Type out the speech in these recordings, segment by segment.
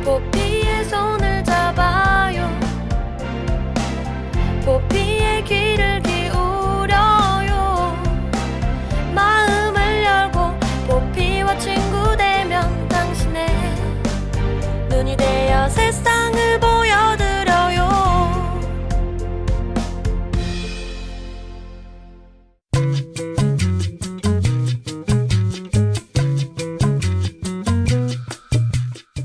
포피의 손을 잡아요. 포피의 귀를 기울여요. 마음을 열고 포피와 친구 되면 당신의 눈이 되어 세상을 보여드려요.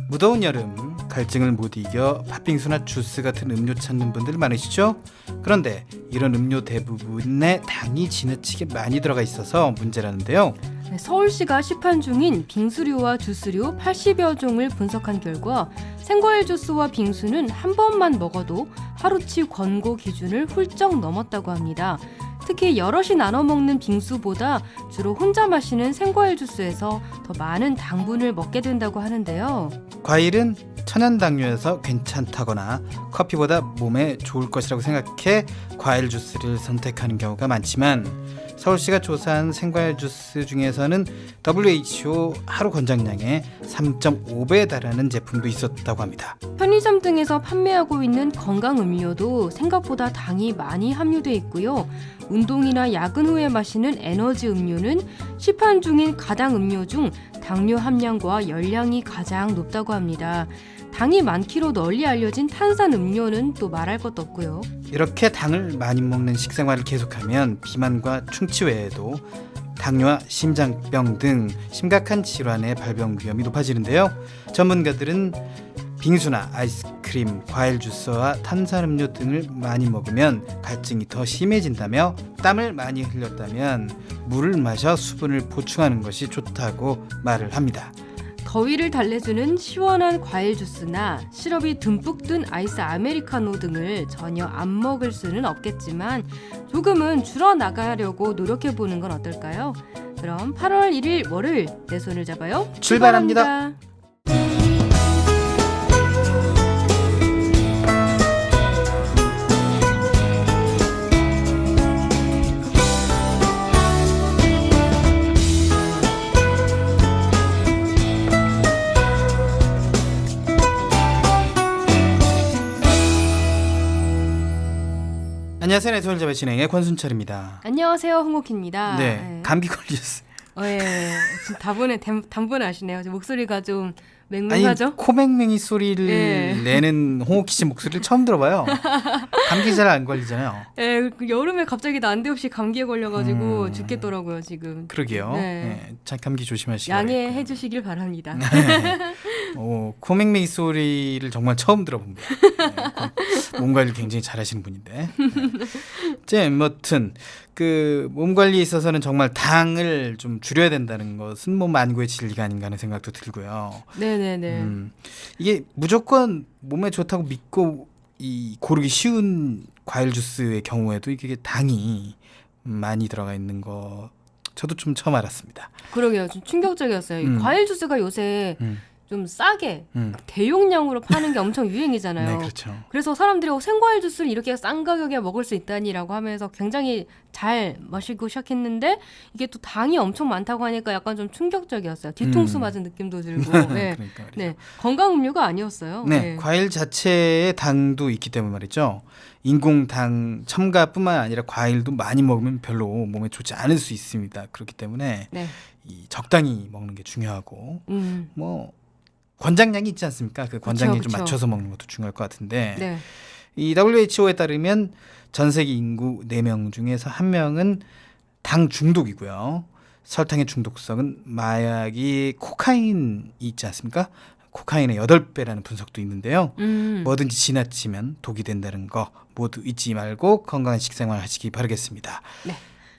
무더운 여름 갈증을 못 이겨 팥빙수나 주스 같은 음료 찾는 분들 많으시죠? 그런데 이런 음료 대부분에 당이 지나치게 많이 들어가 있어서 문제라는데요. 네, 서울시가 시판 중인 빙수류와 주스류 80여 종을 분석한 결과 생과일 주스와 빙수는 한 번만 먹어도 하루치 권고 기준을 훌쩍 넘었다고 합니다. 특히 여럿이 나눠 먹는 빙수보다 주로 혼자 마시는 생과일 주스에서 더 많은 당분을 먹게 된다고 하는데요. 과일은 천연당류여서 괜찮다거나 커피보다 몸에 좋을 것이라고 생각해 과일 주스를 선택하는 경우가 많지만 서울시가 조사한 생과일 주스 중에서는 WHO 하루 권장량의 3.5배에 달하는 제품도 있었다고 합니다. 편의점 등에서 판매하고 있는 건강 음료도 생각보다 당이 많이 함유돼 있고요. 운동이나 야근 후에 마시는 에너지 음료는 시판 중인 가당 음료 중 당류 함량과 열량이 가장 높다고 합니다. 당이 많기로 널리 알려진 탄산 음료는 또 말할 것도 없고요. 이렇게 당을 많이 먹는 식생활을 계속하면 비만과 충치 외에도 당뇨와 심장병 등 심각한 질환의 발병 위험이 높아지는데요. 전문가들은 빙수나 아이스크림, 과일 주스와 탄산음료 등을 많이 먹으면 갈증이 더 심해진다며 땀을 많이 흘렸다면 물을 마셔 수분을 보충하는 것이 좋다고 말을 합니다. 더위를 달래주는 시원한 과일 주스나 시럽이 듬뿍 든 아이스 아메리카노 등을 전혀 안 먹을 수는 없겠지만 조금은 줄어나가려고 노력해보는 건 어떨까요? 그럼 8월 1일 월요일 내 손을 잡아요. 출발합니다. 안녕하세요. 내 손을 잡아 진행의 권순철입니다. 안녕하세요, 홍옥희입니다. 네, 감기 걸렸어요. 예, 지금 단번에 아시네요. 목소리가 좀 맹맹하죠? 아니, 코맹맹이 소리를 내는 홍옥희 씨 목소리를 처음 들어봐요. 감기 잘 안 걸리잖아요. 예, 그 여름에 갑자기 난데없이 감기에 걸려가지고 죽겠더라고요, 지금. 그러게요. 네. 네, 참 감기 조심하시기 양해해 주시길 바랍니다. 네. 코맹맹이 소리를 정말 처음 들어봅니다. 네, 몸 관리 굉장히 잘하시는 분인데. 네. 아무튼 그 몸 관리에 있어서는 정말 당을 좀 줄여야 된다는 것은 뭐 만고의 진리가 아닌가 하는 생각도 들고요. 네네네. 이게 무조건 몸에 좋다고 믿고 고르기 쉬운 과일 주스의 경우에도 이게 당이 많이 들어가 있는 거 저도 좀 처음 알았습니다. 그러게요. 좀 충격적이었어요. 이 과일 주스가 요새 좀 싸게 대용량으로 파는 게 엄청 유행이잖아요. 네, 그렇죠. 그래서 사람들이 생과일 주스를 이렇게 싼 가격에 먹을 수 있다니라고 하면서 굉장히 잘 마시고 시작했는데 이게 또 당이 엄청 많다고 하니까 약간 좀 충격적이었어요. 뒤통수 맞은 느낌도 들고. 네. 그러니까 네. 건강 음료가 아니었어요. 네, 과일 자체에 당도 있기 때문에 말이죠. 인공당 첨가뿐만 아니라 과일도 많이 먹으면 별로 몸에 좋지 않을 수 있습니다. 그렇기 때문에 네. 적당히 먹는 게 중요하고 뭐 권장량이 있지 않습니까? 그 권장량에 좀 맞춰서 먹는 것도 중요할 것 같은데 네. 이 WHO에 따르면 전 세계 인구 4명 중에서 1명은 당 중독이고요. 설탕의 중독성은 마약이 코카인이 있지 않습니까? 코카인의 8배라는 분석도 있는데요. 뭐든지 지나치면 독이 된다는 거 모두 잊지 말고 건강한 식생활 하시기 바라겠습니다. 네.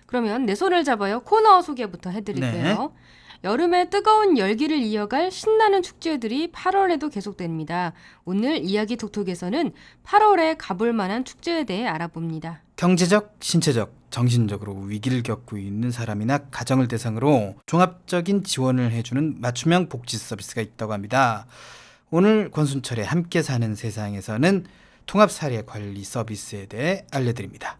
그러면 내 손을 잡아요. 코너 소개부터 해드릴게요. 네. 여름의 뜨거운 열기를 이어갈 신나는 축제들이 8월에도 계속됩니다. 오늘 이야기 톡톡에서는 8월에 가볼 만한 축제에 대해 알아봅니다. 경제적, 신체적, 정신적으로 위기를 겪고 있는 사람이나 가정을 대상으로 종합적인 지원을 해주는 맞춤형 복지 서비스가 있다고 합니다. 오늘 권순철의 함께 사는 세상에서는 통합사례관리 서비스에 대해 알려드립니다.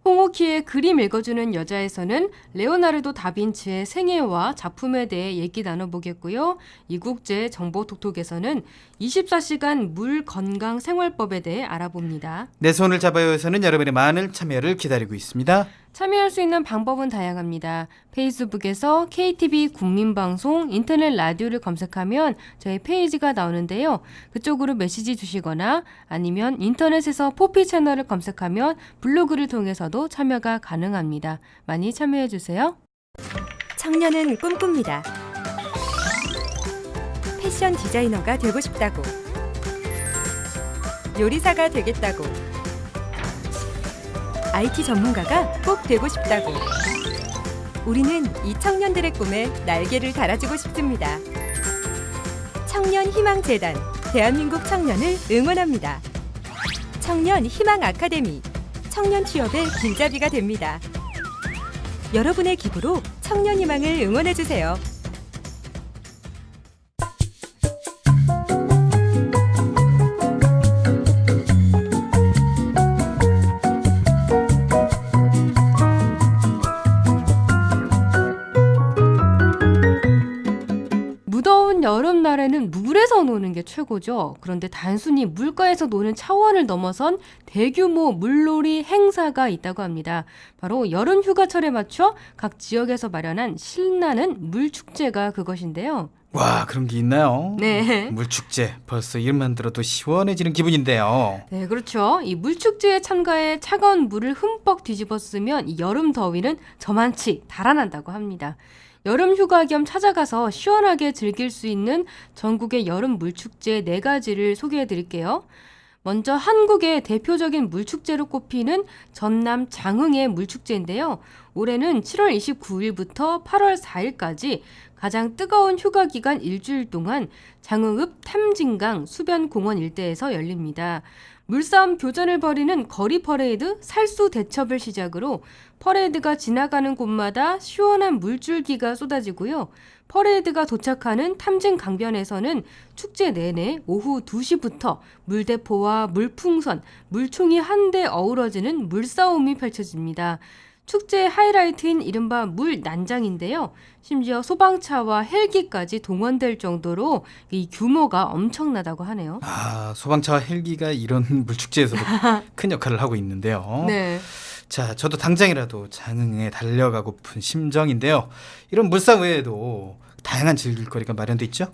홍옥희의 그림 읽어주는 여자에서는 레오나르도 다빈치의 생애와 작품에 대해 얘기 나눠보겠고요. 이국제 정보톡톡에서는 24시간 물 건강 생활법에 대해 알아봅니다. 내 손을 잡아요에서는 여러분의 많은 참여를 기다리고 있습니다. 참여할 수 있는 방법은 다양합니다. 페이스북에서 KTV 국민방송 인터넷 라디오를 검색하면 저희 페이지가 나오는데요. 그쪽으로 메시지 주시거나 아니면 인터넷에서 포피 채널을 검색하면 블로그를 통해서도 참여가 가능합니다. 많이 참여해주세요. 청년은 꿈꿉니다. 패션 디자이너가 되고 싶다고. 요리사가 되겠다고. IT 전문가가 꼭 되고 싶다고. 우리는 이 청년들의 꿈에 날개를 달아주고 싶습니다. 청년희망재단, 대한민국 청년을 응원합니다. 청년 희망 아카데미, 청년 취업의 길잡이가 됩니다. 여러분의 기부로 청년 희망을 응원해주세요. 무더운 여름날에는 물에서 노는 게 최고죠. 그런데 단순히 물가에서 노는 차원을 넘어선 대규모 물놀이 행사가 있다고 합니다. 바로 여름 휴가철에 맞춰 각 지역에서 마련한 신나는 물축제가 그것인데요. 와, 그런 게 있나요? 네. 물축제. 벌써 이름만 들어도 시원해지는 기분인데요. 네, 그렇죠. 이 물축제에 참가해 차가운 물을 흠뻑 뒤집어 쓰면 이 여름 더위는 저만치 달아난다고 합니다. 여름 휴가 겸 찾아가서 시원하게 즐길 수 있는 전국의 여름 물축제 4가지를 소개해 드릴게요. 먼저 한국의 대표적인 물축제로 꼽히는 전남 장흥의 물축제인데요. 올해는 7월 29일부터 8월 4일까지 가장 뜨거운 휴가 기간 일주일 동안 장흥읍 탐진강 수변공원 일대에서 열립니다. 물싸움 교전을 벌이는 거리 퍼레이드 살수 대첩을 시작으로 퍼레이드가 지나가는 곳마다 시원한 물줄기가 쏟아지고요. 퍼레이드가 도착하는 탐진 강변에서는 축제 내내 오후 2시부터 물대포와 물풍선, 물총이 한데 어우러지는 물싸움이 펼쳐집니다. 축제의 하이라이트인 이른바 물난장인데요. 심지어 소방차와 헬기까지 동원될 정도로 이 규모가 엄청나다고 하네요. 아, 소방차와 헬기가 이런 물축제에서도 큰 역할을 하고 있는데요. 네. 자, 저도 당장이라도 장흥에 달려가고픈 심정인데요. 이런 물상 외에도 다양한 즐길거리가 마련돼 있죠?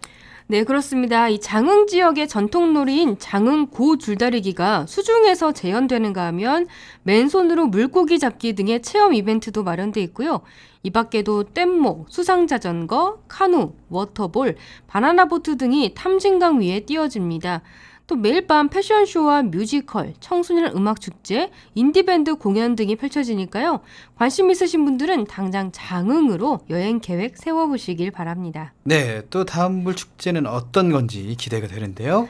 네, 그렇습니다. 이 장흥 지역의 전통놀이인 장흥 고 줄다리기가 수중에서 재현되는가 하면 맨손으로 물고기 잡기 등의 체험 이벤트도 마련돼 있고요. 이 밖에도 뗏목, 수상자전거, 카누, 워터볼, 바나나보트 등이 탐진강 위에 띄워집니다. 또 매일 밤 패션쇼와 뮤지컬, 청소년 음악축제, 인디밴드 공연 등이 펼쳐지니까요. 관심 있으신 분들은 당장 장흥으로 여행 계획 세워보시길 바랍니다. 네, 또 다음 물축제는 어떤 건지 기대가 되는데요.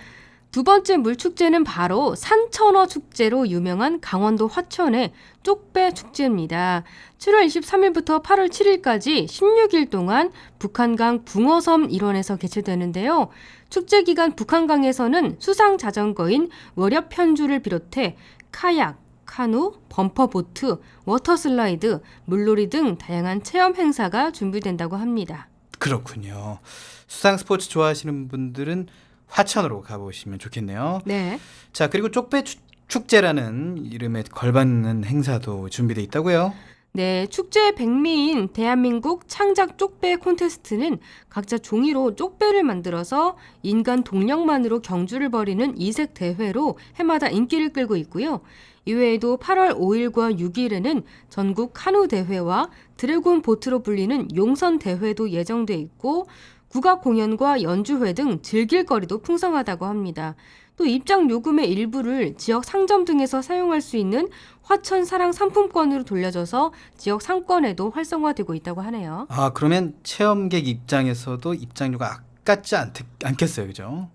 두 번째 물축제는 바로 산천어 축제로 유명한 강원도 화천의 쪽배 축제입니다. 7월 23일부터 8월 7일까지 16일 동안 북한강 붕어섬 일원에서 개최되는데요. 축제 기간 북한강에서는 수상 자전거인 월엽 편주를 비롯해 카약, 카누, 범퍼보트, 워터슬라이드, 물놀이 등 다양한 체험 행사가 준비된다고 합니다. 그렇군요. 수상 스포츠 좋아하시는 분들은 화천으로 가보시면 좋겠네요. 네. 자, 그리고 쪽배 축제라는 이름에 걸맞는 행사도 준비되어 있다고요? 네, 축제의 백미인 대한민국 창작 쪽배 콘테스트는 각자 종이로 쪽배를 만들어서 인간 동력만으로 경주를 벌이는 이색 대회로 해마다 인기를 끌고 있고요. 이외에도 8월 5일과 6일에는 전국 카누 대회와 드래곤 보트로 불리는 용선 대회도 예정돼 있고 국악 공연과 연주회 등 즐길 거리도 풍성하다고 합니다. 또 입장 요금의 일부를 지역 상점 등에서 사용할 수 있는 화천 사랑 상품권으로 돌려줘서 지역 상권에도 활성화되고 있다고 하네요. 아, 그러면 체험객 입장에서도 입장료가 아깝지 않겠어요, 그죠?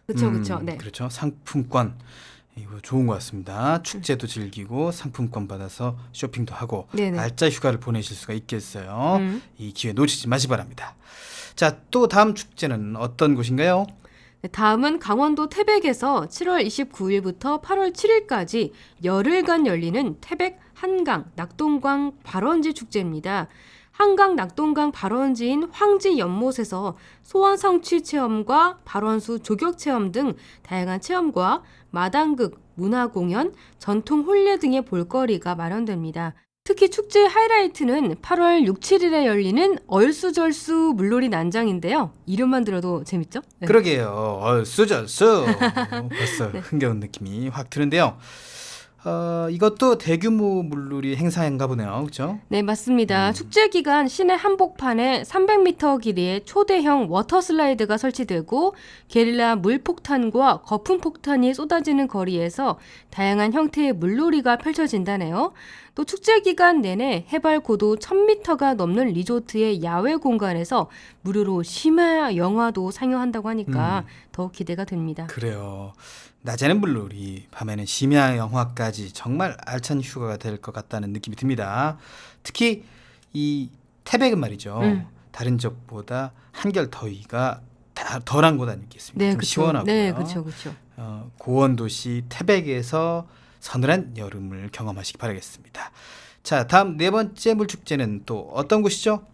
그렇죠. 네. 그렇죠. 상품권 이거 좋은 것 같습니다. 축제도 즐기고 상품권 받아서 쇼핑도 하고 네네. 날짜 휴가를 보내실 수가 있겠어요. 이 기회 놓치지 마시기 바랍니다. 자, 또 다음 축제는 어떤 곳인가요? 네, 다음은 강원도 태백에서 7월 29일부터 8월 7일까지 열흘간 열리는 태백 한강 낙동강 발원지 축제입니다. 한강 낙동강 발원지인 황지 연못에서 소원 성취 체험과 발원수 조격 체험 등 다양한 체험과 마당극, 문화공연, 전통 혼례 등의 볼거리가 마련됩니다. 특히 축제의 하이라이트는 8월 6, 7일에 열리는 얼쑤절쑤 물놀이 난장인데요. 이름만 들어도 재밌죠? 네. 그러게요. 얼쑤절쑤. 벌써 흥겨운 느낌이 확 드는데요. 이것도 대규모 물놀이 행사인가 보네요. 그렇죠? 네, 맞습니다. 축제 기간 시내 한복판에 300m 길이의 초대형 워터 슬라이드가 설치되고 게릴라 물폭탄과 거품폭탄이 쏟아지는 거리에서 다양한 형태의 물놀이가 펼쳐진다네요. 또 축제 기간 내내 해발 고도 1000m가 넘는 리조트의 야외 공간에서 무료로 심야 영화도 상영한다고 하니까 더 기대가 됩니다. 그래요. 낮에는 물놀이, 밤에는 심야 영화까지 정말 알찬 휴가가 될 것 같다는 느낌이 듭니다. 특히 이 태백은 말이죠. 다른 지역보다 한결 더위가 덜한 곳 아니겠습니까? 네, 좀 그쵸. 시원하고요. 네, 그렇죠, 그렇죠. 고원 도시 태백에서 서늘한 여름을 경험하시기 바라겠습니다. 자, 다음 네 번째 물축제는 또 어떤 곳이죠?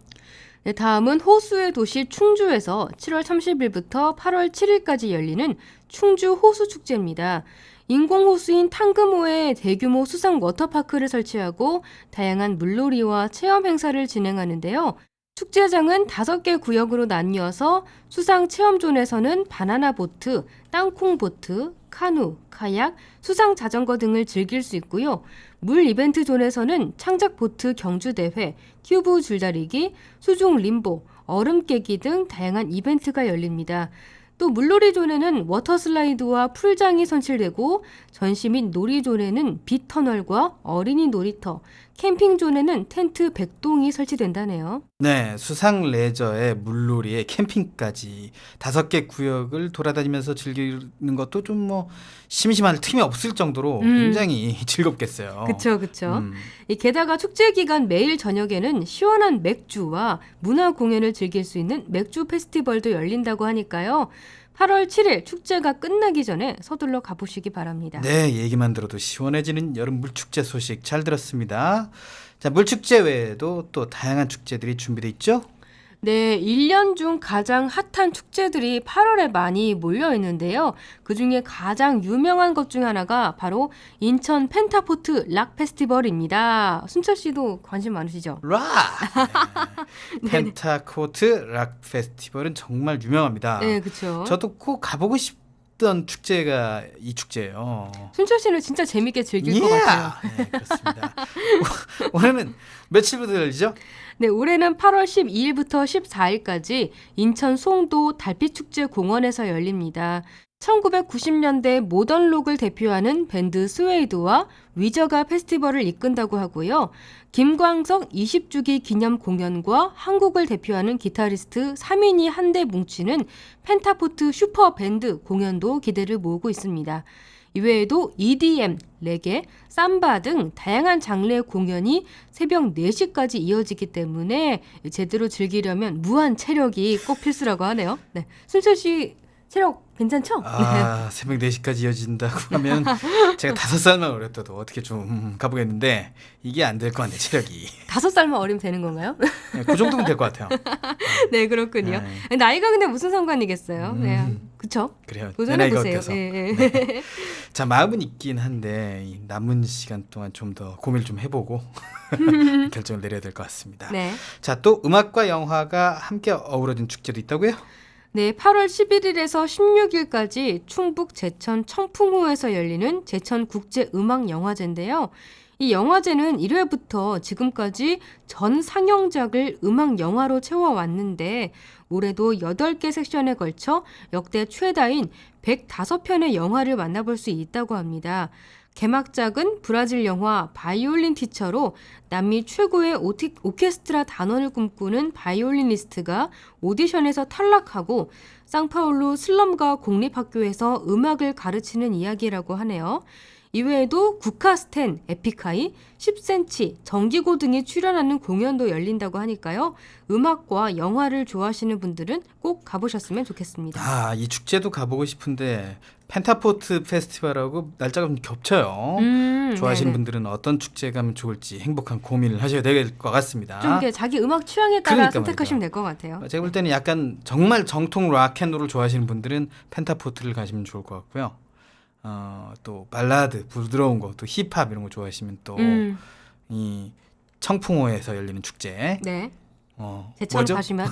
네, 다음은 호수의 도시 충주에서 7월 30일부터 8월 7일까지 열리는 충주 호수축제입니다. 인공호수인 탕금호에 대규모 수상 워터파크를 설치하고 다양한 물놀이와 체험 행사를 진행하는데요. 축제장은 5개 구역으로 나뉘어서 수상 체험존에서는 바나나 보트, 땅콩 보트, 카누, 카약, 수상 자전거 등을 즐길 수 있고요. 물 이벤트 존에서는 창작 보트 경주 대회, 큐브 줄다리기, 수중 림보, 얼음 깨기 등 다양한 이벤트가 열립니다. 또 물놀이 존에는 워터 슬라이드와 풀장이 선실되고 전시 및 놀이 존에는 빛 터널과 어린이 놀이터, 캠핑 존에는 텐트 100동이 설치된다네요. 네, 수상 레저에 물놀이에 캠핑까지 5개 구역을 돌아다니면서 즐기는 것도 좀 뭐 심심할 틈이 없을 정도로 굉장히 즐겁겠어요. 그쵸, 그쵸. 게다가 축제 기간 매일 저녁에는 시원한 맥주와 문화 공연을 즐길 수 있는 맥주 페스티벌도 열린다고 하니까요. 8월 7일 축제가 끝나기 전에 서둘러 가보시기 바랍니다. 네, 얘기만 들어도 시원해지는 여름 물축제 소식 잘 들었습니다. 자, 물축제 외에도 또 다양한 축제들이 준비돼 있죠? 네, 1년 중 가장 핫한 축제들이 8월에 많이 몰려 있는데요. 그중에 가장 유명한 것 중 하나가 바로 인천 펜타포트 락 페스티벌입니다. 순철 씨도 관심 많으시죠? 락! 네. 펜타코트 락 페스티벌은 정말 유명합니다. 네, 그렇죠. 저도 꼭 가보고 싶던 축제가 이 축제예요. 순철 씨는 진짜 재밌게 즐길 것 같아요. 네, 그렇습니다. 올해는 며칠부터 열리죠? 네, 올해는 8월 12일부터 14일까지 인천 송도 달빛축제 공원에서 열립니다. 1990년대 모던록을 대표하는 밴드 스웨이드와 위저가 페스티벌을 이끈다고 하고요. 김광석 20주기 기념 공연과 한국을 대표하는 기타리스트 3인이 한데 뭉치는 펜타포트 슈퍼밴드 공연도 기대를 모으고 있습니다. 이외에도 EDM, 레게, 삼바 등 다양한 장르의 공연이 새벽 4시까지 이어지기 때문에 제대로 즐기려면 무한 체력이 꼭 필수라고 하네요. 네, 순철 씨 체력 괜찮죠? 아, 새벽 4시까지 이어진다고 하면 제가 5살만 어렸어도 어떻게 좀 가보겠는데 이게 안 될 것 같네, 체력이. 5살만 어리면 되는 건가요? 네, 그 정도면 될 것 같아요. 네, 그렇군요. 네. 나이가 근데 무슨 상관이겠어요? 네, 그쵸? 그래요. 내 도전해 나이가 보세요. 어때서. 네. 네. 자, 마음은 있긴 한데 이 남은 시간 동안 좀 더 고민을 좀 해보고 결정을 내려야 될 것 같습니다. 네. 자, 또 음악과 영화가 함께 어우러진 축제도 있다고요? 네, 8월 11일에서 16일까지 충북 제천 청풍호에서 열리는 제천국제음악영화제인데요. 이 영화제는 1회부터 지금까지 전 상영작을 음악 영화로 채워왔는데 올해도 8개 섹션에 걸쳐 역대 최다인 105편의 영화를 만나볼 수 있다고 합니다. 개막작은 브라질 영화 바이올린 티처로 남미 최고의 오케스트라 단원을 꿈꾸는 바이올리니스트가 오디션에서 탈락하고 상파울루 슬럼가 공립학교에서 음악을 가르치는 이야기라고 하네요. 이외에도 국카스텐, 에픽하이, 10cm, 정기고 등이 출연하는 공연도 열린다고 하니까요. 음악과 영화를 좋아하시는 분들은 꼭 가보셨으면 좋겠습니다. 아, 이 축제도 가보고 싶은데 펜타포트 페스티벌하고 날짜가 좀 겹쳐요. 좋아하시는 네네. 분들은 어떤 축제에 가면 좋을지 행복한 고민을 하셔야 될 것 같습니다. 좀 이게 자기 음악 취향에 따라 그러니까 선택하시면 말이죠. 될 것 같아요. 제가 볼 때는 약간 정말 정통 락앤롤을 좋아하시는 분들은 펜타포트를 가시면 좋을 것 같고요. 또 발라드, 부드러운 거, 또 힙합 이런 거 좋아하시면 또 이 청풍호에서 열리는 축제. 네. 제천 뭐죠? 가시면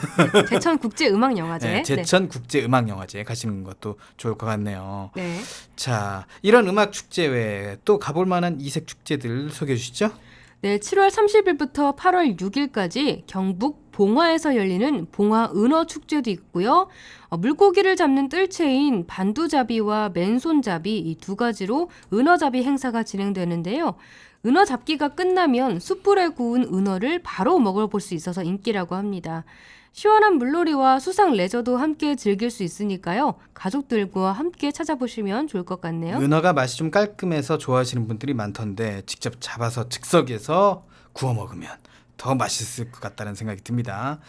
제천 국제 음악 영화제. 네, 제천 국제 음악 영화제 가시는 것도 좋을 것 같네요. 네. 자, 이런 음악 축제 외에 또 가볼 만한 이색 축제들 소개해 주시죠. 네, 7월 30일부터 8월 6일까지 경북 봉화에서 열리는 봉화 은어 축제도 있고요. 물고기를 잡는 뜰채인 반두잡이와 맨손잡이 이 두 가지로 은어잡이 행사가 진행되는데요. 은어 잡기가 끝나면 숯불에 구운 은어를 바로 먹어볼 수 있어서 인기라고 합니다. 시원한 물놀이와 수상 레저도 함께 즐길 수 있으니까요. 가족들과 함께 찾아보시면 좋을 것 같네요. 은어가 맛이 좀 깔끔해서 좋아하시는 분들이 많던데 직접 잡아서 즉석에서 구워 먹으면 더 맛있을 것 같다는 생각이 듭니다.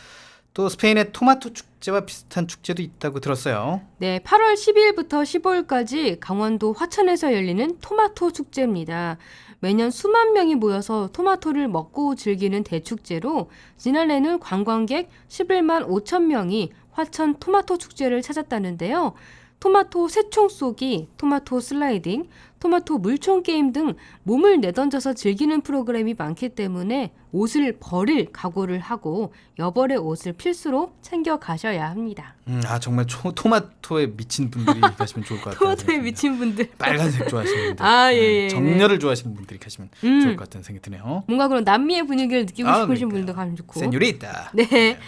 또 스페인의 토마토 축제와 비슷한 축제도 있다고 들었어요. 네, 8월 12일부터 15일까지 강원도 화천에서 열리는 토마토 축제입니다. 매년 수만 명이 모여서 토마토를 먹고 즐기는 대축제로 지난해는 관광객 11만 5천 명이 화천 토마토 축제를 찾았다는데요. 토마토 새총 쏘기, 토마토 슬라이딩, 토마토 물총 게임 등 몸을 내던져서 즐기는 프로그램이 많기 때문에 옷을 버릴 각오를 하고 여벌의 옷을 필수로 챙겨 가셔야 합니다. 정말 토마토에 미친 분들이 가시면 좋을 것 같아요. 토마토에 미친 분들. 빨간색 좋아하시는 분들, 아, 예. 정렬을 좋아하시는 분들이 가시면 좋을 것 같다는 생각이 드네요. 뭔가 그런 남미의 분위기를 느끼고 싶으신 그러니까요. 분들도 가면 좋고. 세뇨리타. 네.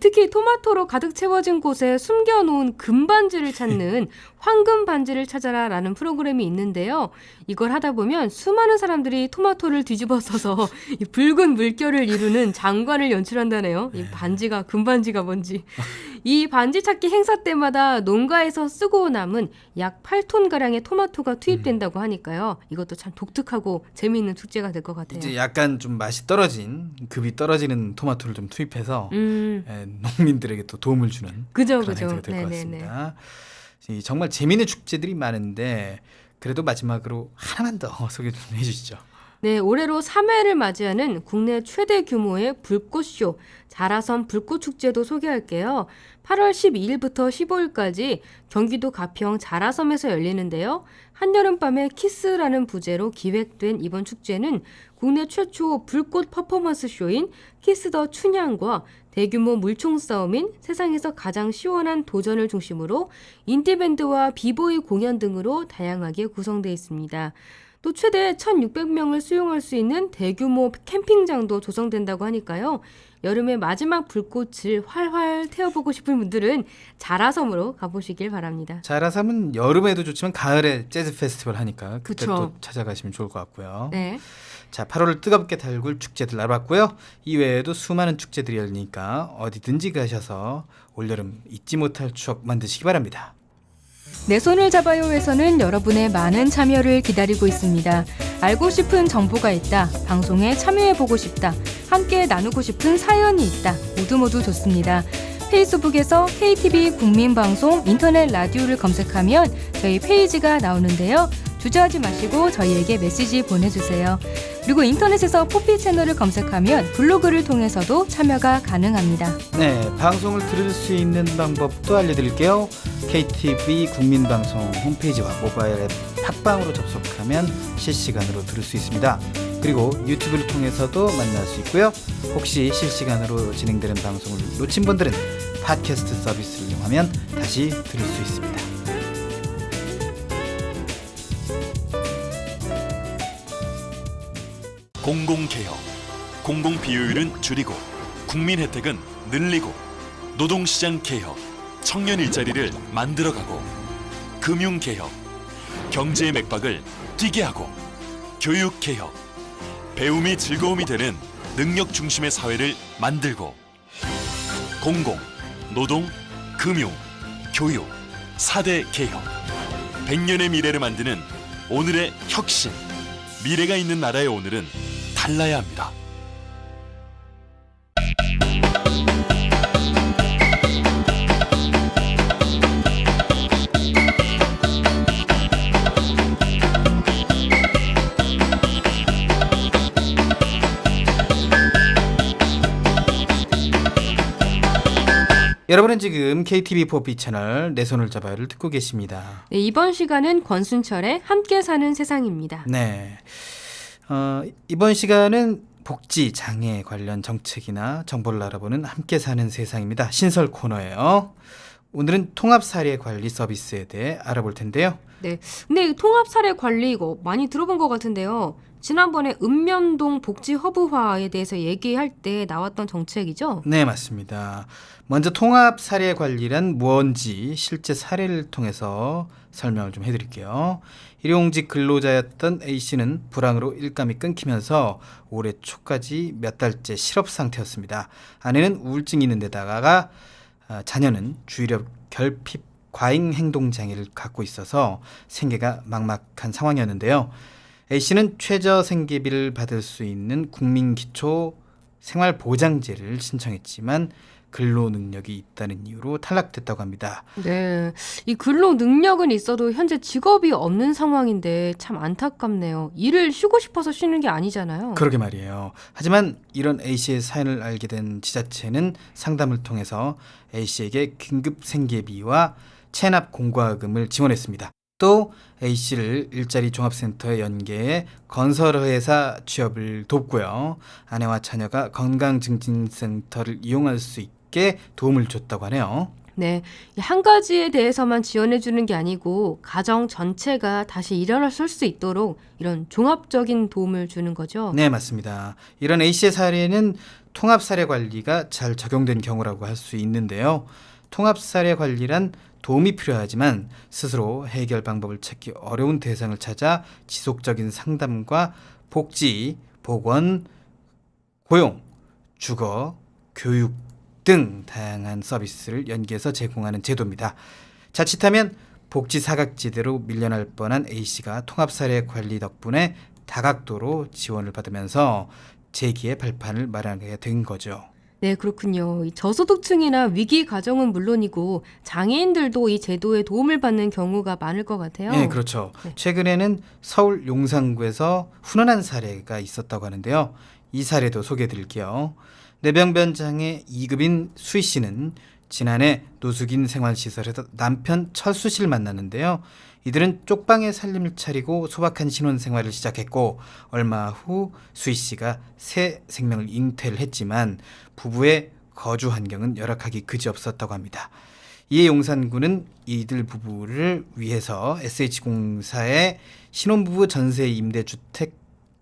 특히 토마토로 가득 채워진 곳에 숨겨놓은 금반지를 찾는 황금 반지를 찾아라라는 프로그램이 있는데요. 이걸 하다 보면 수많은 사람들이 토마토를 뒤집어 써서 이 붉은 물결을 이루는 장관을 연출한다네요. 이 반지가 금반지가 뭔지. 이 반지 찾기 행사 때마다 농가에서 쓰고 남은 약 8톤 가량의 토마토가 투입된다고 하니까요. 이것도 참 독특하고 재미있는 축제가 될 것 같아요. 이제 약간 좀 맛이 떨어진, 급이 떨어지는 토마토를 좀 투입해서 농민들에게 또 도움을 주는 그죠. 그런 행사가 될 것 같습니다. 정말 재미있는 축제들이 많은데 그래도 마지막으로 하나만 더 소개 좀 해주시죠. 네, 올해로 3회를 맞이하는 국내 최대 규모의 불꽃쇼 자라섬 불꽃축제도 소개할게요. 8월 12일부터 15일까지 경기도 가평 자라섬에서 열리는데요. 한여름밤의 키스라는 부제로 기획된 이번 축제는 국내 최초 불꽃 퍼포먼스 쇼인 키스 더 춘향과 대규모 물총 싸움인 세상에서 가장 시원한 도전을 중심으로 인디밴드와 비보이 공연 등으로 다양하게 구성되어 있습니다. 또 최대 1,600명을 수용할 수 있는 대규모 캠핑장도 조성된다고 하니까요. 여름의 마지막 불꽃을 활활 태워보고 싶은 분들은 자라섬으로 가보시길 바랍니다. 자라섬은 여름에도 좋지만 가을에 재즈 페스티벌 하니까 그때 그쵸. 또 찾아가시면 좋을 것 같고요. 네. 자, 8월을 뜨겁게 달굴 축제들 알아봤고요. 이외에도 수많은 축제들이 열리니까 어디든지 가셔서 올여름 잊지 못할 추억 만드시기 바랍니다. 내 손을 잡아요에서는 여러분의 많은 참여를 기다리고 있습니다. 알고 싶은 정보가 있다, 방송에 참여해보고 싶다, 함께 나누고 싶은 사연이 있다, 모두 좋습니다. 페이스북에서 KTV 국민방송 인터넷 라디오를 검색하면 저희 페이지가 나오는데요. 주저하지 마시고 저희에게 메시지 보내주세요. 그리고 인터넷에서 포피 채널을 검색하면 블로그를 통해서도 참여가 가능합니다. 네, 방송을 들을 수 있는 방법도 알려드릴게요. KTV 국민방송 홈페이지와 모바일 앱 팟빵으로 접속하면 실시간으로 들을 수 있습니다. 그리고 유튜브를 통해서도 만날 수 있고요. 혹시 실시간으로 진행되는 방송을 놓친 분들은 팟캐스트 서비스를 이용하면 다시 들을 수 있습니다. 공공개혁, 공공비효율은 줄이고 국민 혜택은 늘리고 노동시장 개혁, 청년 일자리를 만들어가고 금융개혁, 경제의 맥박을 뛰게 하고 교육개혁, 배움이 즐거움이 되는 능력 중심의 사회를 만들고 공공, 노동, 금융, 교육, 4대 개혁 100년의 미래를 만드는 오늘의 혁신. 미래가 있는 나라의 오늘은 달라야 합니다. 여러분은 지금 KTV4B 채널 내 손을 잡아요를 듣고 계십니다. 네, 이번 시간은 권순철의 함께 사는 세상입니다. 네. 이번 시간은 복지, 장애 관련 정책이나 정보를 알아보는 함께 사는 세상입니다. 신설 코너예요. 오늘은 통합 사례 관리 서비스에 대해 알아볼 텐데요. 네, 근데 이 통합 사례 관리 이거 많이 들어본 것 같은데요. 지난번에 읍면동 복지 허브화에 대해서 얘기할 때 나왔던 정책이죠? 네, 맞습니다. 먼저 통합 사례 관리란 무언지 실제 사례를 통해서 설명을 좀 해드릴게요. 일용직 근로자였던 A씨는 불황으로 일감이 끊기면서 올해 초까지 몇 달째 실업 상태였습니다. 아내는 우울증이 있는 데다가 자녀는 주의력 결핍 과잉 행동 장애를 갖고 있어서 생계가 막막한 상황이었는데요. A씨는 최저 생계비를 받을 수 있는 국민기초 생활보장제를 신청했지만 근로 능력이 있다는 이유로 탈락됐다고 합니다. 네, 이 근로 능력은 있어도 현재 직업이 없는 상황인데 참 안타깝네요. 일을 쉬고 싶어서 쉬는 게 아니잖아요. 그러게 말이에요. 하지만 이런 A씨의 사연을 알게 된 지자체는 상담을 통해서 A씨에게 긴급 생계비와 체납 공과금을 지원했습니다. 또 A씨를 일자리 종합센터에 연계해 건설회사 취업을 돕고요. 아내와 자녀가 건강증진센터를 이용할 수 있게 도움을 줬다고 하네요. 네, 한 가지에 대해서만 지원해 주는 게 아니고 가정 전체가 다시 일어날 수 있도록 이런 종합적인 도움을 주는 거죠. 네, 맞습니다. 이런 A씨의 사례는 통합사례 관리가 잘 적용된 경우라고 할 수 있는데요. 통합사례 관리란 도움이 필요하지만 스스로 해결 방법을 찾기 어려운 대상을 찾아 지속적인 상담과 복지, 보건, 고용, 주거, 교육 등 다양한 서비스를 연계해서 제공하는 제도입니다. 자칫하면 복지 사각지대로 밀려날 뻔한 A씨가 통합사례 관리 덕분에 다각도로 지원을 받으면서 재기의 발판을 마련하게 된 거죠. 네, 그렇군요. 이 저소득층이나 위기 가정은 물론이고 장애인들도 이 제도에 도움을 받는 경우가 많을 것 같아요. 네, 그렇죠. 네. 최근에는 서울 용산구에서 훈훈한 사례가 있었다고 하는데요. 이 사례도 소개해드릴게요. 뇌병변 장애 2급인 수희 씨는 지난해 노숙인 생활시설에서 남편 철수 씨를 만났는데요. 이들은 쪽방에 살림을 차리고 소박한 신혼생활을 시작했고 얼마 후 수희 씨가 새 생명을 잉태를 했지만 부부의 거주 환경은 열악하기 그지없었다고 합니다. 이에 용산구는 이들 부부를 위해서 SH공사에 신혼부부 전세 임대주택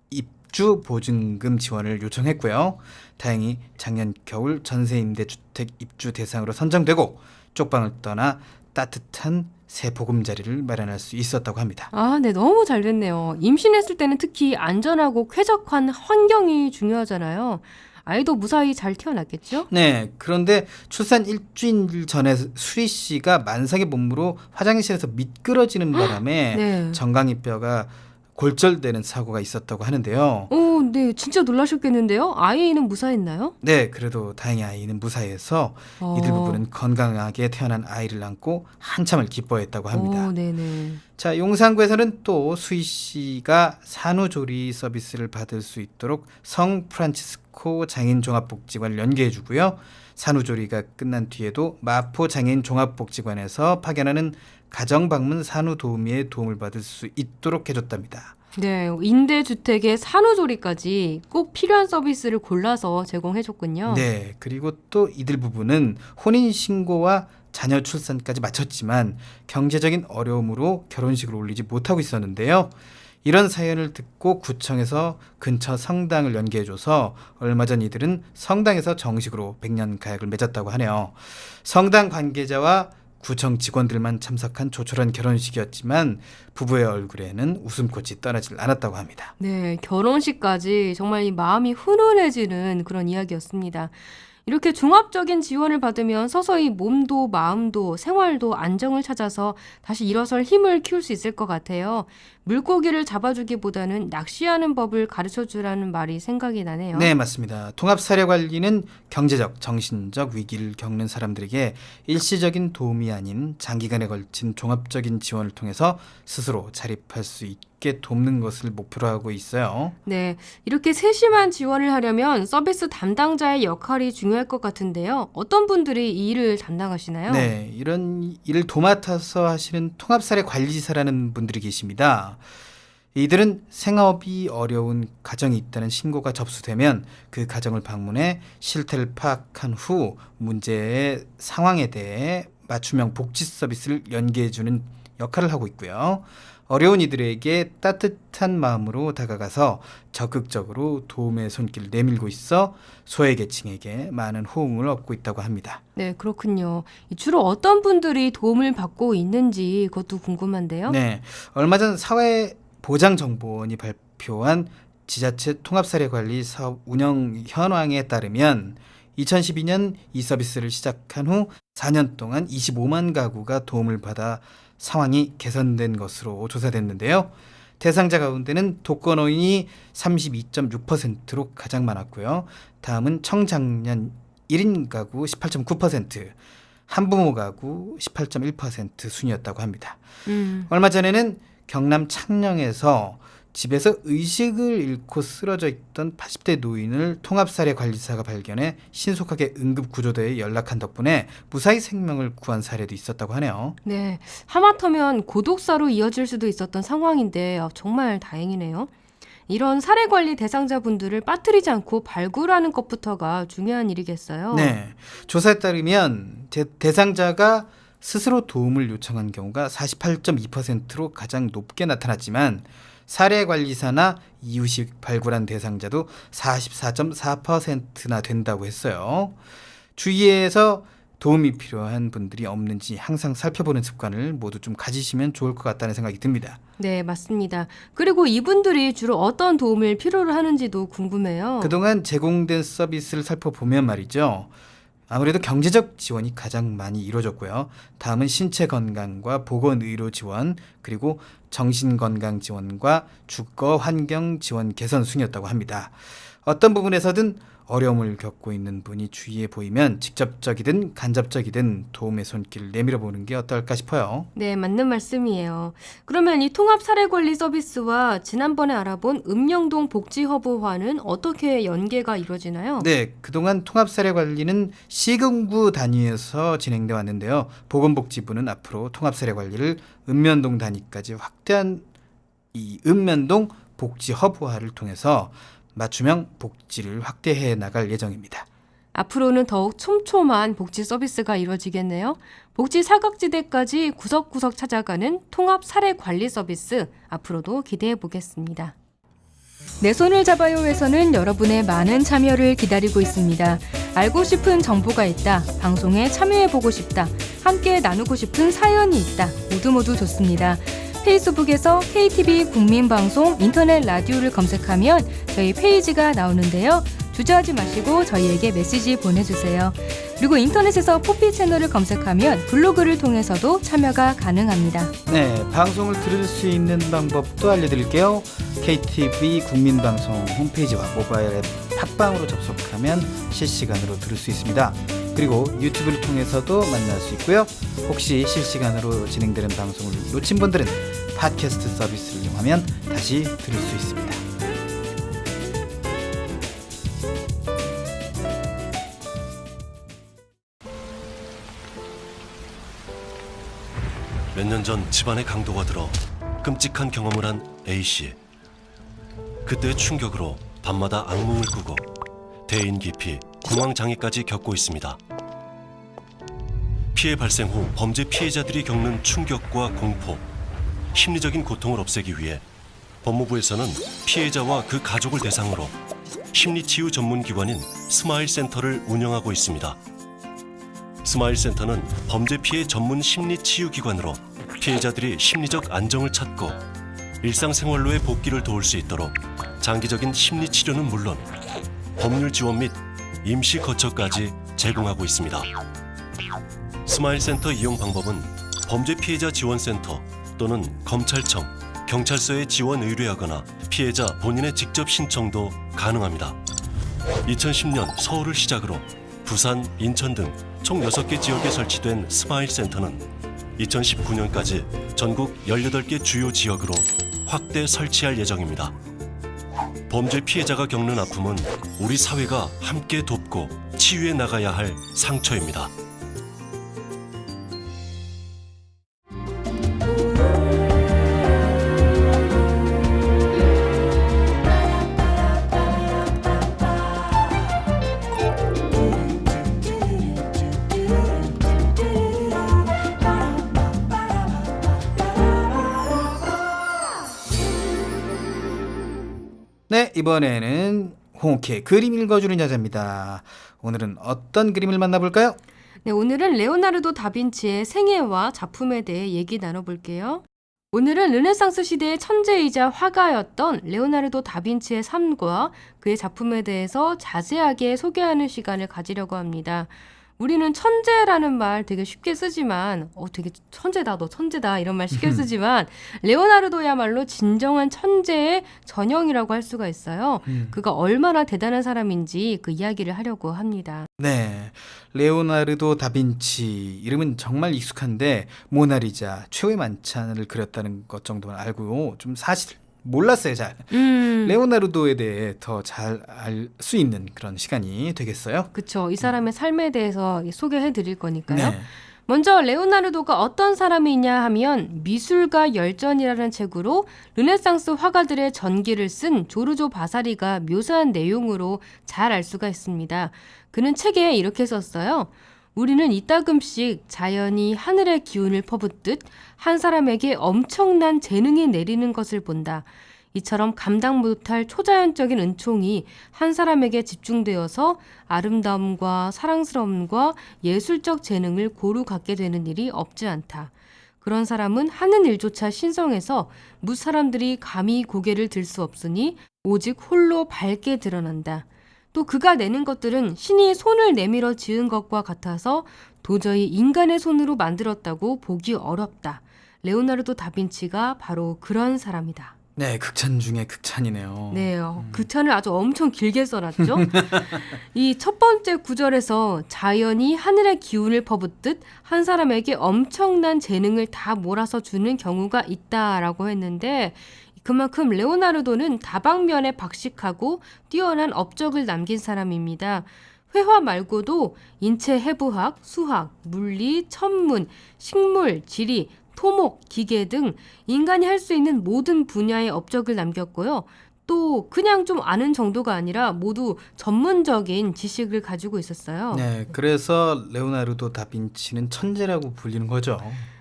입주 보증금 지원을 요청했고요. 다행히 작년 겨울 전세 임대주택 입주 대상으로 선정되고 쪽방을 떠나 따뜻한 새 보금자리를 마련할 수 있었다고 합니다. 아, 네, 너무 잘 됐네요. 임신했을 때는 특히 안전하고 쾌적한 환경이 중요하잖아요. 아이도 무사히 잘 태어났겠죠? 네, 그런데 출산 일주일 전에 수희 씨가 만삭의 몸으로 화장실에서 미끄러지는 바람에 네. 정강이뼈가 골절되는 사고가 있었다고 하는데요. 오, 네, 진짜 놀라셨겠는데요? 아이는 무사했나요? 네, 그래도 다행히 아이는 무사해서 이들 부부는 건강하게 태어난 아이를 안고 한참을 기뻐했다고 합니다. 네네. 자, 용산구에서는 또 수희 씨가 산후조리 서비스를 받을 수 있도록 성 프란치스코 장애인 종합복지관을 연계해주고요. 산후조리가 끝난 뒤에도 마포 장애인 종합복지관에서 파견하는 가정방문 산후도우미의 도움을 받을 수 있도록 해줬답니다. 네, 임대주택의 산후조리까지 꼭 필요한 서비스를 골라서 제공해줬군요. 네, 그리고 또 이들 부부는 혼인신고와 자녀 출산까지 마쳤지만 경제적인 어려움으로 결혼식을 올리지 못하고 있었는데요. 이런 사연을 듣고 구청에서 근처 성당을 연계해줘서 얼마 전 이들은 성당에서 정식으로 100년 가약을 맺었다고 하네요. 성당 관계자와 구청 직원들만 참석한 조촐한 결혼식이었지만 부부의 얼굴에는 웃음꽃이 떠나질 않았다고 합니다. 네, 결혼식까지 정말 이 마음이 훈훈해지는 그런 이야기였습니다. 이렇게 종합적인 지원을 받으면 서서히 몸도 마음도 생활도 안정을 찾아서 다시 일어설 힘을 키울 수 있을 것 같아요. 물고기를 잡아주기보다는 낚시하는 법을 가르쳐주라는 말이 생각이 나네요. 네, 맞습니다. 통합사례관리는 경제적, 정신적 위기를 겪는 사람들에게 일시적인 도움이 아닌 장기간에 걸친 종합적인 지원을 통해서 스스로 자립할 수 있게 돕는 것을 목표로 하고 있어요. 네, 이렇게 세심한 지원을 하려면 서비스 담당자의 역할이 중요할 것 같은데요. 어떤 분들이 이 일을 담당하시나요? 네, 이런 일을 도맡아서 하시는 통합사례관리사라는 분들이 계십니다. 이들은 생업이 어려운 가정이 있다는 신고가 접수되면 그 가정을 방문해 실태를 파악한 후 문제의 상황에 대해 맞춤형 복지 서비스를 연계해주는 역할을 하고 있고요. 어려운 이들에게 따뜻한 마음으로 다가가서 적극적으로 도움의 손길을 내밀고 있어 소외계층에게 많은 호응을 얻고 있다고 합니다. 네, 그렇군요. 주로 어떤 분들이 도움을 받고 있는지 그것도 궁금한데요. 네, 얼마 전 사회보장정보원이 발표한 지자체 통합사례관리 사업 운영 현황에 따르면 2012년 이 서비스를 시작한 후 4년 동안 25만 가구가 도움을 받아 상황이 개선된 것으로 조사됐는데요. 대상자 가운데는 독거노인이 32.6%로 가장 많았고요. 다음은 청장년 1인 가구 18.9%, 한부모 가구 18.1% 순이었다고 합니다. 얼마 전에는 경남 창녕에서 집에서 의식을 잃고 쓰러져 있던 80대 노인을 통합사례관리사가 발견해 신속하게 응급구조대에 연락한 덕분에 무사히 생명을 구한 사례도 있었다고 하네요. 네, 하마터면 고독사로 이어질 수도 있었던 상황인데 정말 다행이네요. 이런 사례관리 대상자분들을 빠뜨리지 않고 발굴하는 것부터가 중요한 일이겠어요. 네, 조사에 따르면 대상자가 스스로 도움을 요청한 경우가 48.2%로 가장 높게 나타났지만 사례관리사나 이웃이 발굴한 대상자도 44.4%나 된다고 했어요. 주위에서 도움이 필요한 분들이 없는지 항상 살펴보는 습관을 모두 좀 가지시면 좋을 것 같다는 생각이 듭니다. 네, 맞습니다. 그리고 이분들이 주로 어떤 도움을 필요로 하는지도 궁금해요. 그동안 제공된 서비스를 살펴보면 말이죠. 아무래도 경제적 지원이 가장 많이 이루어졌고요. 다음은 신체 건강과 보건의료 지원, 그리고 정신건강 지원과 주거 환경 지원 개선 순이었다고 합니다. 어떤 부분에서든 어려움을 겪고 있는 분이 주위에 보이면 직접적이든 간접적이든 도움의 손길을 내밀어 보는 게 어떨까 싶어요. 네, 맞는 말씀이에요. 그러면 이 통합사례관리 서비스와 지난번에 알아본 읍령동 복지허브화는 어떻게 연계가 이루어지나요? 네, 그동안 통합사례관리는 시군구 단위에서 진행돼 왔는데요. 보건복지부는 앞으로 통합사례관리를 읍면동 단위까지 확대한 이 읍면동 복지허브화를 통해서 맞춤형 복지를 확대해 나갈 예정입니다. 앞으로는 더욱 촘촘한 복지 서비스가 이루어지겠네요. 복지 사각지대까지 구석구석 찾아가는 통합 사례 관리 서비스 앞으로도 기대해 보겠습니다. 내 손을 잡아요에서는 여러분의 많은 참여를 기다리고 있습니다. 알고 싶은 정보가 있다, 방송에 참여해 보고 싶다, 함께 나누고 싶은 사연이 있다, 모두 좋습니다. 페이스북에서 KTV 국민방송 인터넷 라디오를 검색하면 저희 페이지가 나오는데요. 주저하지 마시고 저희에게 메시지 보내주세요. 그리고 인터넷에서 포피 채널을 검색하면 블로그를 통해서도 참여가 가능합니다. 네, 방송을 들을 수 있는 방법도 알려드릴게요. KTV 국민방송 홈페이지와 모바일 앱 팟빵으로 접속하면 실시간으로 들을 수 있습니다. 그리고 유튜브를 통해서도 만날 수 있고요. 혹시 실시간으로 진행되는 방송을 놓친 분들은 팟캐스트 서비스를 이용하면 다시 들을 수 있습니다. 몇 년 전 집안에 강도가 들어 끔찍한 경험을 한 A씨. 그때의 충격으로 밤마다 악몽을 꾸고 대인 기피, 공황장애까지 겪고 있습니다. 피해 발생 후 범죄 피해자들이 겪는 충격과 공포, 심리적인 고통을 없애기 위해 법무부에서는 피해자와 그 가족을 대상으로 심리치유 전문기관인 스마일센터를 운영하고 있습니다. 스마일센터는 범죄 피해 전문 심리치유기관으로 피해자들이 심리적 안정을 찾고 일상생활로의 복귀를 도울 수 있도록 장기적인 심리치료는 물론 법률 지원 및 임시 거처까지 제공하고 있습니다. 스마일 센터 이용 방법은 범죄 피해자 지원센터 또는 검찰청, 경찰서에 지원 의뢰하거나 피해자 본인의 직접 신청도 가능합니다. 2010년 서울을 시작으로 부산, 인천 등 총 6개 지역에 설치된 스마일 센터는 2019년까지 전국 18개 주요 지역으로 확대 설치할 예정입니다. 범죄 피해자가 겪는 아픔은 우리 사회가 함께 돕고 치유해 나가야 할 상처입니다. 네, 이번에는 홍옥희의 그림 읽어주는 여자입니다. 오늘은 어떤 그림을 만나볼까요? 네, 오늘은 레오나르도 다빈치의 생애와 작품에 대해 얘기 나눠볼게요. 오늘은 르네상스 시대의 천재이자 화가였던 레오나르도 다빈치의 삶과 그의 작품에 대해서 자세하게 소개하는 시간을 가지려고 합니다. 우리는 천재라는 말 되게 쉽게 쓰지만 되게 천재다, 너 천재다 이런 말 쉽게 쓰지만 레오나르도야말로 진정한 천재의 전형이라고 할 수가 있어요. 그가 얼마나 대단한 사람인지 그 이야기를 하려고 합니다. 네, 레오나르도 다빈치 이름은 정말 익숙한데 모나리자, 최후의 만찬을 그렸다는 것 정도만 알고 좀 사실 몰랐어요, 잘. 레오나르도에 대해 더 잘 알 수 있는 그런 시간이 되겠어요? 그쵸. 이 사람의 삶에 대해서 소개해 드릴 거니까요. 네. 먼저 레오나르도가 어떤 사람이냐 하면 미술가 열전이라는 책으로 르네상스 화가들의 전기를 쓴 조르조 바사리가 묘사한 내용으로 잘 알 수가 있습니다. 그는 책에 이렇게 썼어요. 우리는 이따금씩 자연이 하늘의 기운을 퍼붓듯 한 사람에게 엄청난 재능이 내리는 것을 본다. 이처럼 감당 못할 초자연적인 은총이 한 사람에게 집중되어서 아름다움과 사랑스러움과 예술적 재능을 고루 갖게 되는 일이 없지 않다. 그런 사람은 하는 일조차 신성해서 무사람들이 감히 고개를 들 수 없으니 오직 홀로 밝게 드러난다. 또 그가 내는 것들은 신이 손을 내밀어 지은 것과 같아서 도저히 인간의 손으로 만들었다고 보기 어렵다. 레오나르도 다빈치가 바로 그런 사람이다. 네, 극찬 중에 극찬이네요. 네, 극찬을 아주 엄청 길게 써놨죠. 이 첫 번째 구절에서 자연이 하늘의 기운을 퍼붓듯 한 사람에게 엄청난 재능을 다 몰아서 주는 경우가 있다라고 했는데 그만큼 레오나르도는 다방면에 박식하고 뛰어난 업적을 남긴 사람입니다. 회화 말고도 인체 해부학, 수학, 물리, 천문, 식물, 지리, 토목, 기계 등 인간이 할 수 있는 모든 분야의 업적을 남겼고요. 또 그냥 좀 아는 정도가 아니라 모두 전문적인 지식을 가지고 있었어요. 네, 그래서 레오나르도 다빈치는 천재라고 불리는 거죠.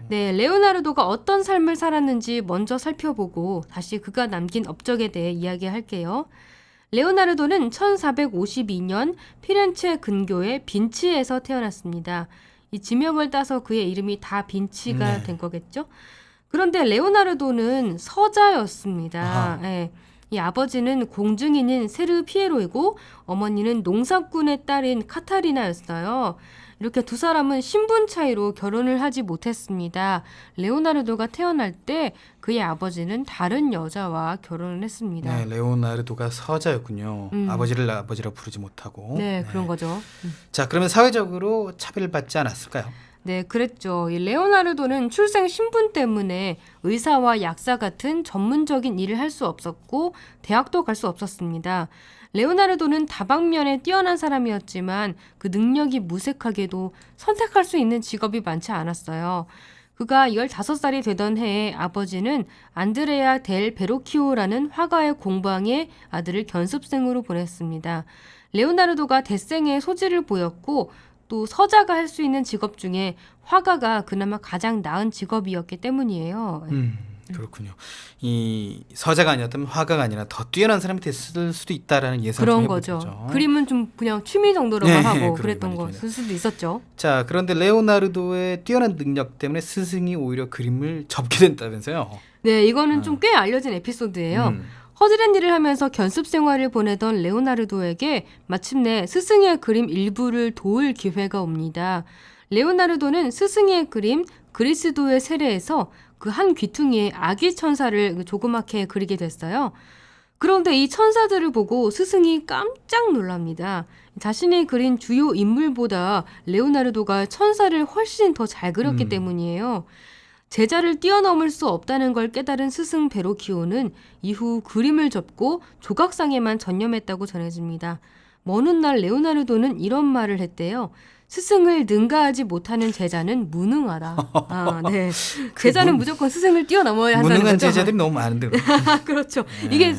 네, 레오나르도가 어떤 삶을 살았는지 먼저 살펴보고 다시 그가 남긴 업적에 대해 이야기할게요. 레오나르도는 1452년 피렌체 근교의 빈치에서 태어났습니다. 이 지명을 따서 그의 이름이 다 빈치가 된 거겠죠? 그런데 레오나르도는 서자였습니다. 네. 이 아버지는 공증인인 세르 피에로이고 어머니는 농사꾼의 딸인 카타리나였어요. 이렇게 두 사람은 신분 차이로 결혼을 하지 못했습니다. 레오나르도가 태어날 때 그의 아버지는 다른 여자와 결혼을 했습니다. 네, 레오나르도가 서자였군요. 아버지를 아버지라고 부르지 못하고. 네, 그런 거죠. 자, 그러면 사회적으로 차별받지 않았을까요? 네, 그랬죠. 이 레오나르도는 출생 신분 때문에 의사와 약사 같은 전문적인 일을 할 수 없었고 대학도 갈 수 없었습니다. 레오나르도는 다방면에 뛰어난 사람이었지만 그 능력이 무색하게도 선택할 수 있는 직업이 많지 않았어요. 그가 15살이 되던 해에 아버지는 안드레아 델 베로키오라는 화가의 공방에 아들을 견습생으로 보냈습니다. 레오나르도가 대생의 소질을 보였고 또 서자가 할 수 있는 직업 중에 화가가 그나마 가장 나은 직업이었기 때문이에요. 그렇군요. 이 서자가 아니었다면 화가가 아니라 더 뛰어난 사람이 됐을 수도 있다라는 예상을 그런 해보죠. 거죠. 그림은 좀 그냥 취미 정도로만 네, 하고 그런 그랬던 말이죠. 것일 수도 있었죠. 자, 그런데 레오나르도의 뛰어난 능력 때문에 스승이 오히려 그림을 접게 된다면서요? 네, 이거는 좀 꽤 알려진 에피소드예요. 허드렛 일을 하면서 견습 생활을 보내던 레오나르도에게 마침내 스승의 그림 일부를 도울 기회가 옵니다. 레오나르도는 스승의 그림 그리스도의 세례에서 그 한 귀퉁이에 아기 천사를 조그맣게 그리게 됐어요. 그런데 이 천사들을 보고 스승이 깜짝 놀랍니다. 자신이 그린 주요 인물보다 레오나르도가 천사를 훨씬 더 잘 그렸기 때문이에요. 제자를 뛰어넘을 수 없다는 걸 깨달은 스승 베로키오는 이후 그림을 접고 조각상에만 전념했다고 전해집니다. 먼 훗날 레오나르도는 이런 말을 했대요. 스승을 능가하지 못하는 제자는 무능하다. 아, 네. 제자는 무조건 스승을 뛰어넘어야 한다는 무능한 거죠. 제자들이 너무 많은데. 그렇죠. 이게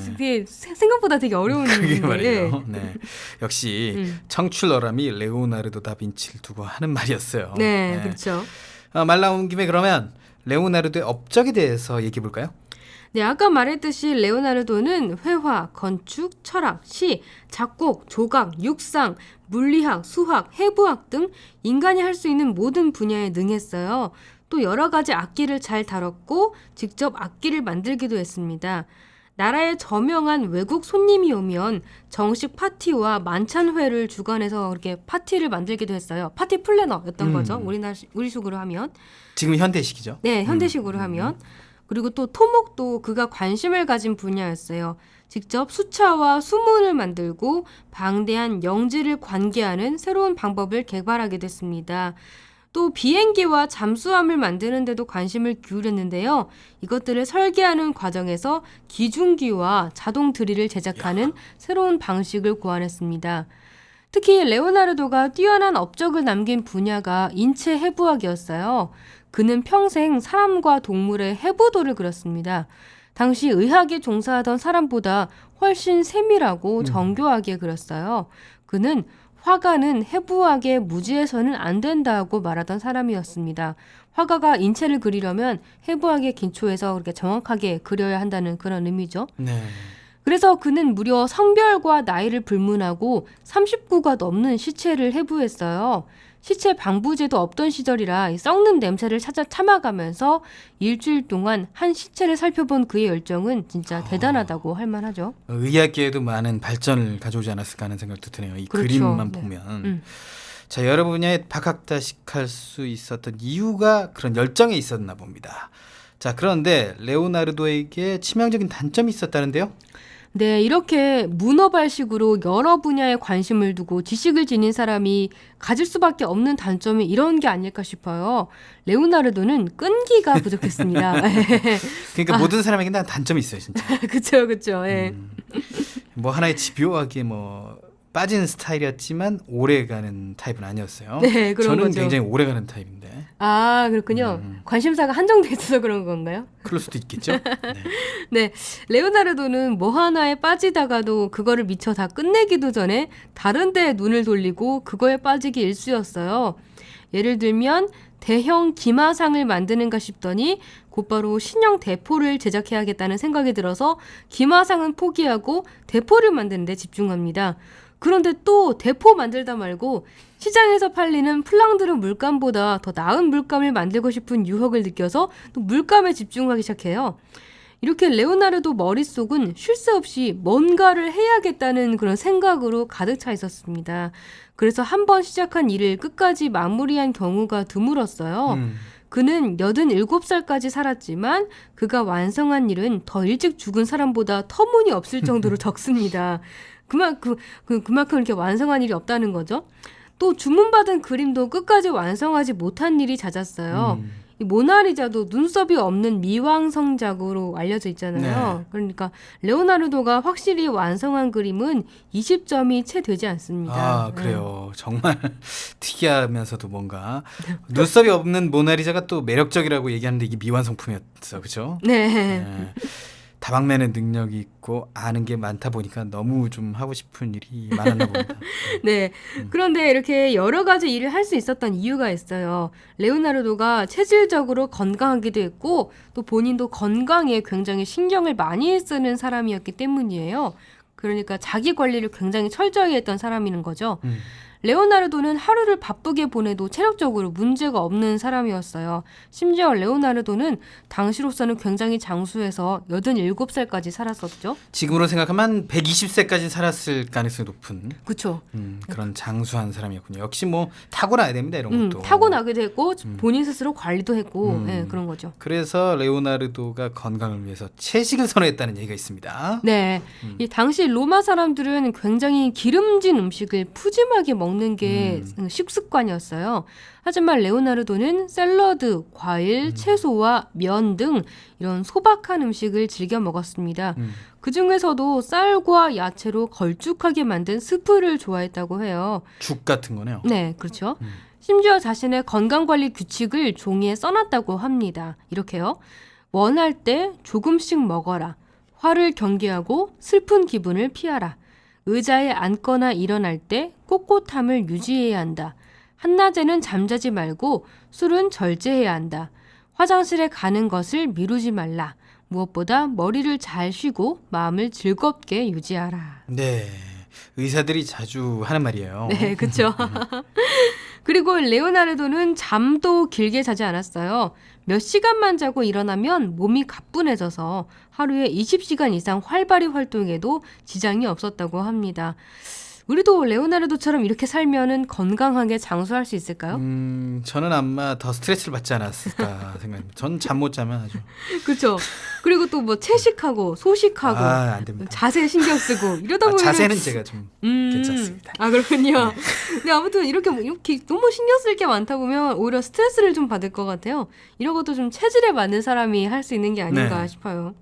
생각보다 되게 어려운 그게 일이에요. 말이에요. 네. 역시 청출어람이 레오나르도 다빈치를 두고 하는 말이었어요. 네, 그렇죠. 말 나온 김에 그러면 레오나르도의 업적에 대해서 얘기해 볼까요? 네, 아까 말했듯이 레오나르도는 회화, 건축, 철학, 시, 작곡, 조각, 육상, 물리학, 수학, 해부학 등 인간이 할 수 있는 모든 분야에 능했어요. 또 여러 가지 악기를 잘 다뤘고 직접 악기를 만들기도 했습니다. 나라에 저명한 외국 손님이 오면 정식 파티와 만찬회를 주관해서 그렇게 파티를 만들기도 했어요. 파티 플래너였던 거죠. 우리식으로 하면. 지금 현대식이죠. 네, 현대식으로 하면. 그리고 또 토목도 그가 관심을 가진 분야였어요. 직접 수차와 수문을 만들고 방대한 영지를 관계하는 새로운 방법을 개발하게 됐습니다. 또 비행기와 잠수함을 만드는 데도 관심을 기울였는데요. 이것들을 설계하는 과정에서 기중기와 자동 드릴을 제작하는 새로운 방식을 고안했습니다. 특히 레오나르도가 뛰어난 업적을 남긴 분야가 인체 해부학이었어요. 그는 평생 사람과 동물의 해부도를 그렸습니다. 당시 의학에 종사하던 사람보다 훨씬 세밀하고 정교하게 그렸어요. 그는 화가는 해부학에 무지해서는 안 된다고 말하던 사람이었습니다. 화가가 인체를 그리려면 해부학의 기초에서 그렇게 정확하게 그려야 한다는 그런 의미죠. 네. 그래서 그는 무려 성별과 나이를 불문하고 39가 넘는 시체를 해부했어요. 시체 방부제도 없던 시절이라 이 썩는 냄새를 참아가면서 일주일 동안 한 시체를 살펴본 그의 열정은 진짜 대단하다고 할 만하죠. 의학계에도 많은 발전을 가져오지 않았을까 하는 생각도 드네요. 이 그렇죠. 그림만 네. 보면. 자, 여러 분야에 박학다식할 수 있었던 이유가 그런 열정에 있었나 봅니다. 자, 그런데 레오나르도에게 치명적인 단점이 있었다는데요? 네, 이렇게 문어발식으로 여러 분야에 관심을 두고 지식을 지닌 사람이 가질 수밖에 없는 단점이 이런 게 아닐까 싶어요. 레오나르도는 끈기가 부족했습니다. 그러니까 모든 사람에게 다 단점이 있어요, 진짜. 그쵸, 그쵸. 예. 뭐 하나의 집요하게 뭐 빠지는 스타일이었지만 오래가는 타입은 아니었어요. 네, 그런 저는 거죠. 굉장히 오래가는 타입인데. 아, 그렇군요. 관심사가 한정돼 있어서 그런 건가요? 그럴 수도 있겠죠. 네. 네, 레오나르도는 뭐 하나에 빠지다가도 그거를 미처 다 끝내기도 전에 다른 데에 눈을 돌리고 그거에 빠지기 일쑤였어요. 예를 들면 대형 기마상을 만드는가 싶더니 곧바로 신형 대포를 제작해야겠다는 생각이 들어서 기마상은 포기하고 대포를 만드는 데 집중합니다. 그런데 또 대포 만들다 말고 시장에서 팔리는 플랑드르 물감보다 더 나은 물감을 만들고 싶은 유혹을 느껴서 또 물감에 집중하기 시작해요. 이렇게 레오나르도 머릿속은 쉴 새 없이 뭔가를 해야겠다는 그런 생각으로 가득 차 있었습니다. 그래서 한 번 시작한 일을 끝까지 마무리한 경우가 드물었어요. 그는 87살까지 살았지만 그가 완성한 일은 더 일찍 죽은 사람보다 터무니없을 정도로 적습니다. 그만큼 이렇게 완성한 일이 없다는 거죠. 또 주문받은 그림도 끝까지 완성하지 못한 일이 잦았어요. 이 모나리자도 눈썹이 없는 미완성작으로 알려져 있잖아요. 네. 그러니까 레오나르도가 확실히 완성한 그림은 20점이 채 되지 않습니다. 아, 그래요. 정말 특이하면서도 뭔가 눈썹이 없는 모나리자가 또 매력적이라고 얘기하는데 이게 미완성품이었어, 그렇죠? 네. 다방면의 능력이 있고 아는 게 많다 보니까 너무 좀 하고 싶은 일이 많았나 봅니다. 네. 그런데 이렇게 여러 가지 일을 할 수 있었던 이유가 있어요. 레오나르도가 체질적으로 건강하기도 했고 또 본인도 건강에 굉장히 신경을 많이 쓰는 사람이었기 때문이에요. 그러니까 자기 관리를 굉장히 철저히 했던 사람이는 거죠. 레오나르도는 하루를 바쁘게 보내도 체력적으로 문제가 없는 사람이었어요. 심지어 레오나르도는 당시로서는 굉장히 장수해서 87살까지 살았었죠. 지금으로 생각하면 120세까지 살았을 가능성이 높은 그렇죠. 그런 장수한 사람이었군요. 역시 뭐 타고나야 됩니다, 이런 것도. 타고나게 되고 본인 스스로 관리도 했고 예, 그런 거죠. 그래서 레오나르도가 건강을 위해서 채식을 선호했다는 얘기가 있습니다. 네, 이 당시 로마 사람들은 굉장히 기름진 음식을 푸짐하게 먹는 게 식습관이었어요. 하지만 레오나르도는 샐러드, 과일, 채소와 면 등 이런 소박한 음식을 즐겨 먹었습니다. 그 중에서도 쌀과 야채로 걸쭉하게 만든 스프를 좋아했다고 해요. 죽 같은 거네요. 네, 그렇죠. 심지어 자신의 건강관리 규칙을 종이에 써놨다고 합니다. 이렇게요. 원할 때 조금씩 먹어라. 화를 경계하고 슬픈 기분을 피하라. 의자에 앉거나 일어날 때 꼿꼿함을 유지해야 한다. 한낮에는 잠자지 말고 술은 절제해야 한다. 화장실에 가는 것을 미루지 말라. 무엇보다 머리를 잘 쉬고 마음을 즐겁게 유지하라. 네, 의사들이 자주 하는 말이에요. 네, 그렇죠. 그리고 레오나르도는 잠도 길게 자지 않았어요. 몇 시간만 자고 일어나면 몸이 가뿐해져서 하루에 20시간 이상 활발히 활동해도 지장이 없었다고 합니다. 우리도 레오나르도처럼 이렇게 살면은 건강하게 장수할 수 있을까요? 저는 아마 더 스트레스를 받지 않았을까 생각합니다. 전 잠 못 자면 아주. 그렇죠. 그리고 또 뭐 채식하고 소식하고 안 됩니다. 자세 신경 쓰고 이러다 보면 자세는 제가 좀 괜찮습니다. 아, 그렇군요. 근데 아무튼 이렇게 너무 신경 쓸 게 많다 보면 오히려 스트레스를 좀 받을 것 같아요. 이런 것도 좀 체질에 맞는 사람이 할 수 있는 게 아닌가 네. 싶어요.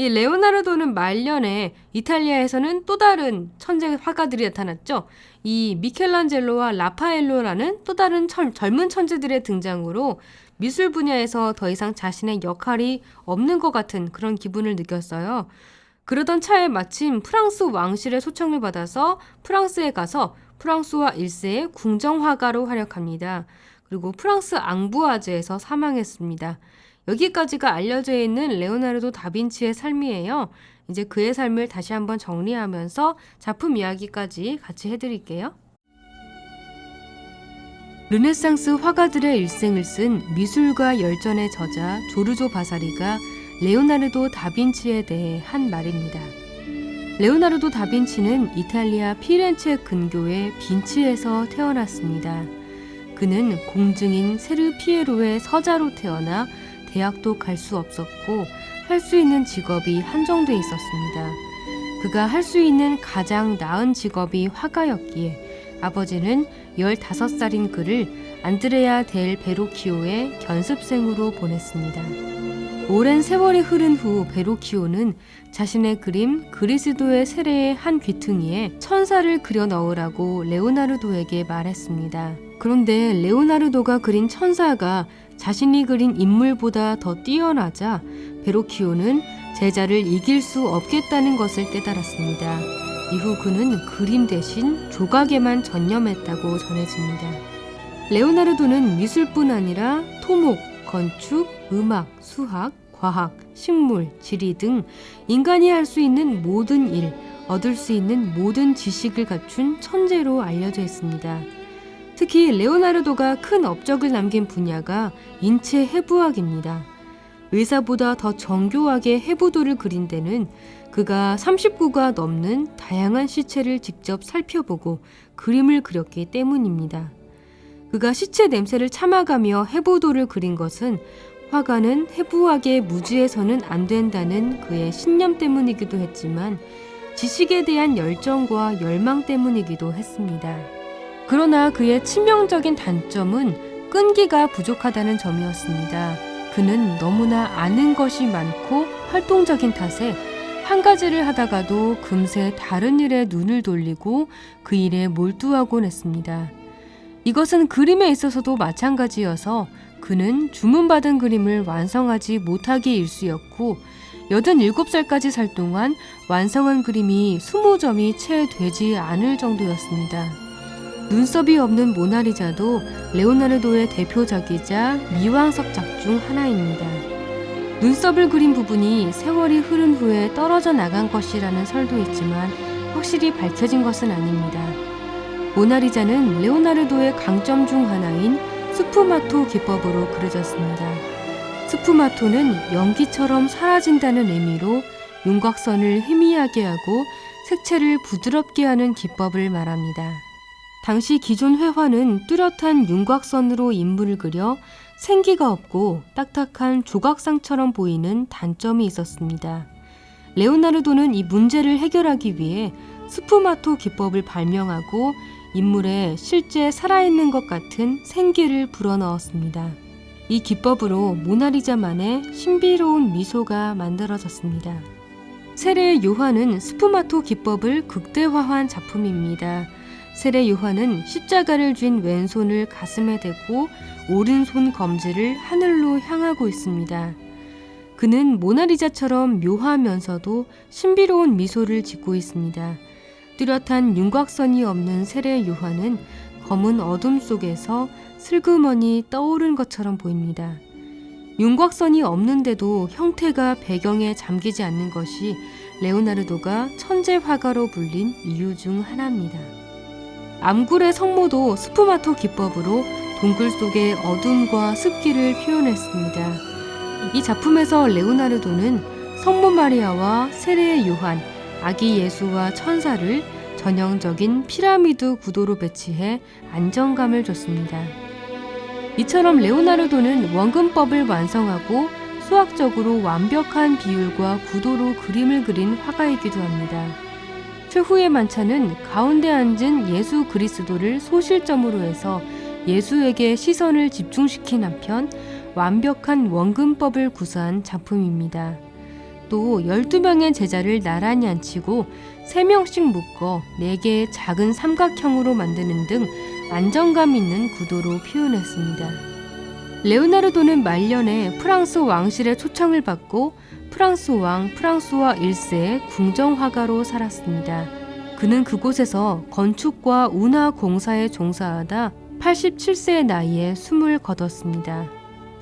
이 레오나르도는 말년에 이탈리아에서는 또 다른 천재 화가들이 나타났죠. 이 미켈란젤로와 라파엘로라는 또 다른 젊은 천재들의 등장으로 미술 분야에서 더 이상 자신의 역할이 없는 것 같은 그런 기분을 느꼈어요. 그러던 차에 마침 프랑스 왕실의 초청을 받아서 프랑스에 가서 프랑스와 1세의 궁정화가로 활약합니다. 그리고 프랑스 앙부아즈에서 사망했습니다. 여기까지가 알려져 있는 레오나르도 다빈치의 삶이에요. 이제 그의 삶을 다시 한번 정리하면서 작품 이야기까지 같이 해드릴게요. 르네상스 화가들의 일생을 쓴 미술과 열전의 저자 조르조 바사리가 레오나르도 다빈치에 대해 한 말입니다. 레오나르도 다빈치는 이탈리아 피렌체 근교의 빈치에서 태어났습니다. 그는 공증인 세르 피에로의 서자로 태어나 대학도 갈 수 없었고 할 수 있는 직업이 한정돼 있었습니다. 그가 할 수 있는 가장 나은 직업이 화가였기에 아버지는 15살인 그를 안드레아 델 베로키오의 견습생으로 보냈습니다. 오랜 세월이 흐른 후 베로키오는 자신의 그림 그리스도의 세례의 한 귀퉁이에 천사를 그려 넣으라고 레오나르도에게 말했습니다. 그런데 레오나르도가 그린 천사가 자신이 그린 인물보다 더 뛰어나자 베로키오는 제자를 이길 수 없겠다는 것을 깨달았습니다. 이후 그는 그림 대신 조각에만 전념했다고 전해집니다. 레오나르도는 미술뿐 아니라 토목, 건축, 음악, 수학, 과학, 식물, 지리 등 인간이 할 수 있는 모든 일, 얻을 수 있는 모든 지식을 갖춘 천재로 알려져 있습니다. 특히 레오나르도가 큰 업적을 남긴 분야가 인체 해부학입니다. 의사보다 더 정교하게 해부도를 그린 데는 그가 39가 넘는 다양한 시체를 직접 살펴보고 그림을 그렸기 때문입니다. 그가 시체 냄새를 참아가며 해부도를 그린 것은 화가는 해부학에 무지해서는 안 된다는 그의 신념 때문이기도 했지만 지식에 대한 열정과 열망 때문이기도 했습니다. 그러나 그의 치명적인 단점은 끈기가 부족하다는 점이었습니다. 그는 너무나 아는 것이 많고 활동적인 탓에 한 가지를 하다가도 금세 다른 일에 눈을 돌리고 그 일에 몰두하곤 했습니다. 이것은 그림에 있어서도 마찬가지여서 그는 주문받은 그림을 완성하지 못하기에 일쑤였고 87살까지 살 동안 완성한 그림이 20점이 채 되지 않을 정도였습니다. 눈썹이 없는 모나리자도 레오나르도의 대표작이자 미왕석작 중 하나입니다. 눈썹을 그린 부분이 세월이 흐른 후에 떨어져 나간 것이라는 설도 있지만 확실히 밝혀진 것은 아닙니다. 모나리자는 레오나르도의 강점 중 하나인 스푸마토 기법으로 그려졌습니다. 스푸마토는 연기처럼 사라진다는 의미로 윤곽선을 희미하게 하고 색채를 부드럽게 하는 기법을 말합니다. 당시 기존 회화는 뚜렷한 윤곽선으로 인물을 그려 생기가 없고 딱딱한 조각상처럼 보이는 단점이 있었습니다. 레오나르도는 이 문제를 해결하기 위해 스푸마토 기법을 발명하고 인물에 실제 살아있는 것 같은 생기를 불어넣었습니다. 이 기법으로 모나리자만의 신비로운 미소가 만들어졌습니다. 세례 요한은 스푸마토 기법을 극대화한 작품입니다. 세례 요한은 십자가를 쥔 왼손을 가슴에 대고 오른손 검지를 하늘로 향하고 있습니다. 그는 모나리자처럼 묘하면서도 신비로운 미소를 짓고 있습니다. 뚜렷한 윤곽선이 없는 세례 요한은 검은 어둠 속에서 슬그머니 떠오른 것처럼 보입니다. 윤곽선이 없는데도 형태가 배경에 잠기지 않는 것이 레오나르도가 천재 화가로 불린 이유 중 하나입니다. 암굴의 성모도 스푸마토 기법으로 동굴 속의 어둠과 습기를 표현했습니다. 이 작품에서 레오나르도는 성모 마리아와 세례 요한, 아기 예수와 천사를 전형적인 피라미드 구도로 배치해 안정감을 줬습니다. 이처럼 레오나르도는 원근법을 완성하고 수학적으로 완벽한 비율과 구도로 그림을 그린 화가이기도 합니다. 최후의 만찬은 가운데 앉은 예수 그리스도를 소실점으로 해서 예수에게 시선을 집중시킨 한편 완벽한 원근법을 구사한 작품입니다. 또 12명의 제자를 나란히 앉히고 3명씩 묶어 4개의 작은 삼각형으로 만드는 등 안정감 있는 구도로 표현했습니다. 레오나르도는 말년에 프랑스 왕실의 초청을 받고 프랑스 왕 프랑수와 1세의 궁정화가로 살았습니다. 그는 그곳에서 건축과 운하 공사에 종사하다 87세의 나이에 숨을 거뒀습니다.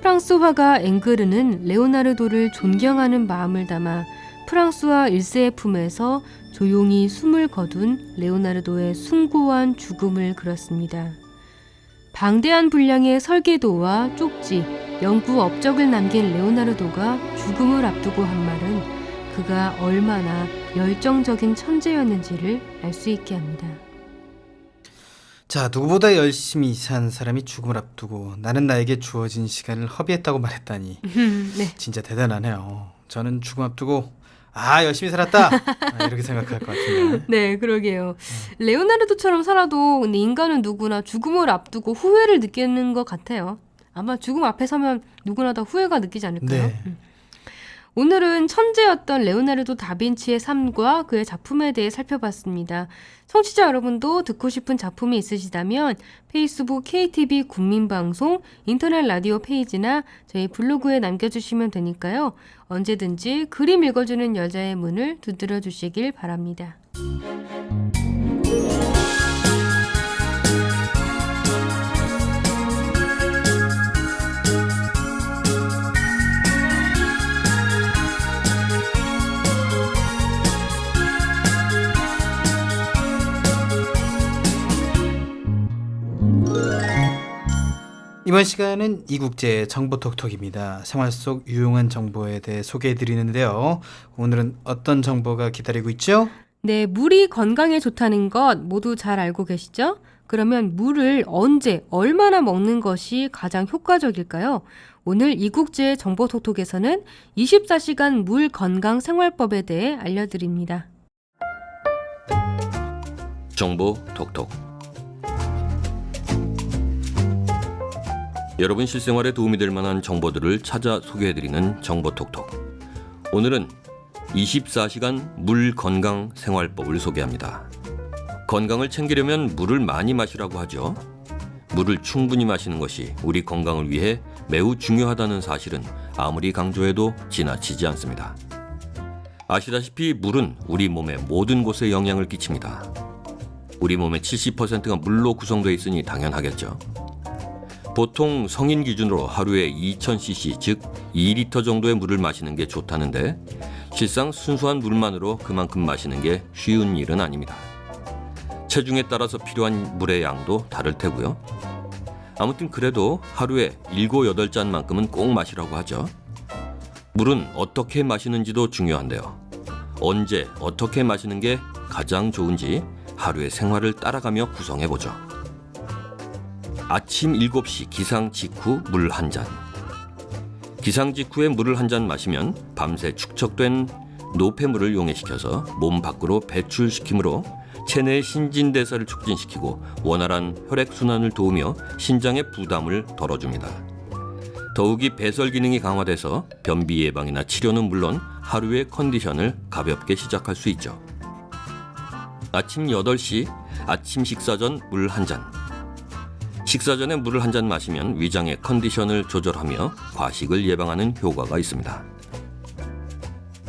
프랑스 화가 앵그르는 레오나르도를 존경하는 마음을 담아 프랑스와 1세의 품에서 조용히 숨을 거둔 레오나르도의 숭고한 죽음을 그렸습니다. 방대한 분량의 설계도와 쪽지, 연구 업적을 남긴 레오나르도가 죽음을 앞두고 한 말은 그가 얼마나 열정적인 천재였는지를 알 수 있게 합니다. 자, 누구보다 열심히 산 사람이 죽음을 앞두고 나는 나에게 주어진 시간을 허비했다고 말했다니 네. 진짜 대단하네요. 저는 죽음 앞두고 열심히 살았다 이렇게 생각할 것 같은데. 네, 그러게요. 레오나르도처럼 살아도 근데 인간은 누구나 죽음을 앞두고 후회를 느끼는 것 같아요. 아마 죽음 앞에 서면 누구나 다 후회가 느끼지 않을까요? 네. 오늘은 천재였던 레오나르도 다빈치의 삶과 그의 작품에 대해 살펴봤습니다. 청취자 여러분도 듣고 싶은 작품이 있으시다면 페이스북 KTV 국민방송 인터넷 라디오 페이지나 저희 블로그에 남겨주시면 되니까요. 언제든지 그림 읽어주는 여자의 문을 두드려 주시길 바랍니다. 이번 시간은 이국제 정보톡톡입니다. 생활 속 유용한 정보에 대해 소개해드리는데요. 오늘은 어떤 정보가 기다리고 있죠? 네, 물이 건강에 좋다는 것 모두 잘 알고 계시죠? 그러면 물을 언제, 얼마나 먹는 것이 가장 효과적일까요? 오늘 이국제 정보톡톡에서는 24시간 물 건강 생활법에 대해 알려드립니다. 정보 톡톡. 여러분 실생활에 도움이 될 만한 정보들을 찾아 소개해드리는 정보 톡톡. 오늘은 24시간 물 건강 생활법을 소개합니다. 건강을 챙기려면 물을 많이 마시라고 하죠. 물을 충분히 마시는 것이 우리 건강을 위해 매우 중요하다는 사실은 아무리 강조해도 지나치지 않습니다. 아시다시피 물은 우리 몸의 모든 곳에 영향을 끼칩니다. 우리 몸의 70%가 물로 구성되어 있으니 당연하겠죠. 보통 성인 기준으로 하루에 2000cc, 즉 2리터 정도의 물을 마시는 게 좋다는데 실상 순수한 물만으로 그만큼 마시는 게 쉬운 일은 아닙니다. 체중에 따라서 필요한 물의 양도 다를 테고요. 아무튼 그래도 하루에 7, 8잔만큼은 꼭 마시라고 하죠. 물은 어떻게 마시는지도 중요한데요. 언제 어떻게 마시는 게 가장 좋은지 하루의 생활을 따라가며 구성해보죠. 아침 7시 기상 직후 물 한 잔. 기상 직후에 물을 한 잔 마시면 밤새 축적된 노폐물을 용해시켜서 몸 밖으로 배출시키므로 체내의 신진대사를 촉진시키고 원활한 혈액순환을 도우며 신장의 부담을 덜어줍니다. 더욱이 배설 기능이 강화돼서 변비 예방이나 치료는 물론 하루의 컨디션을 가볍게 시작할 수 있죠. 아침 8시 아침 식사 전 물 한 잔. 식사 전에 물을 한 잔 마시면 위장의 컨디션을 조절하며 과식을 예방하는 효과가 있습니다.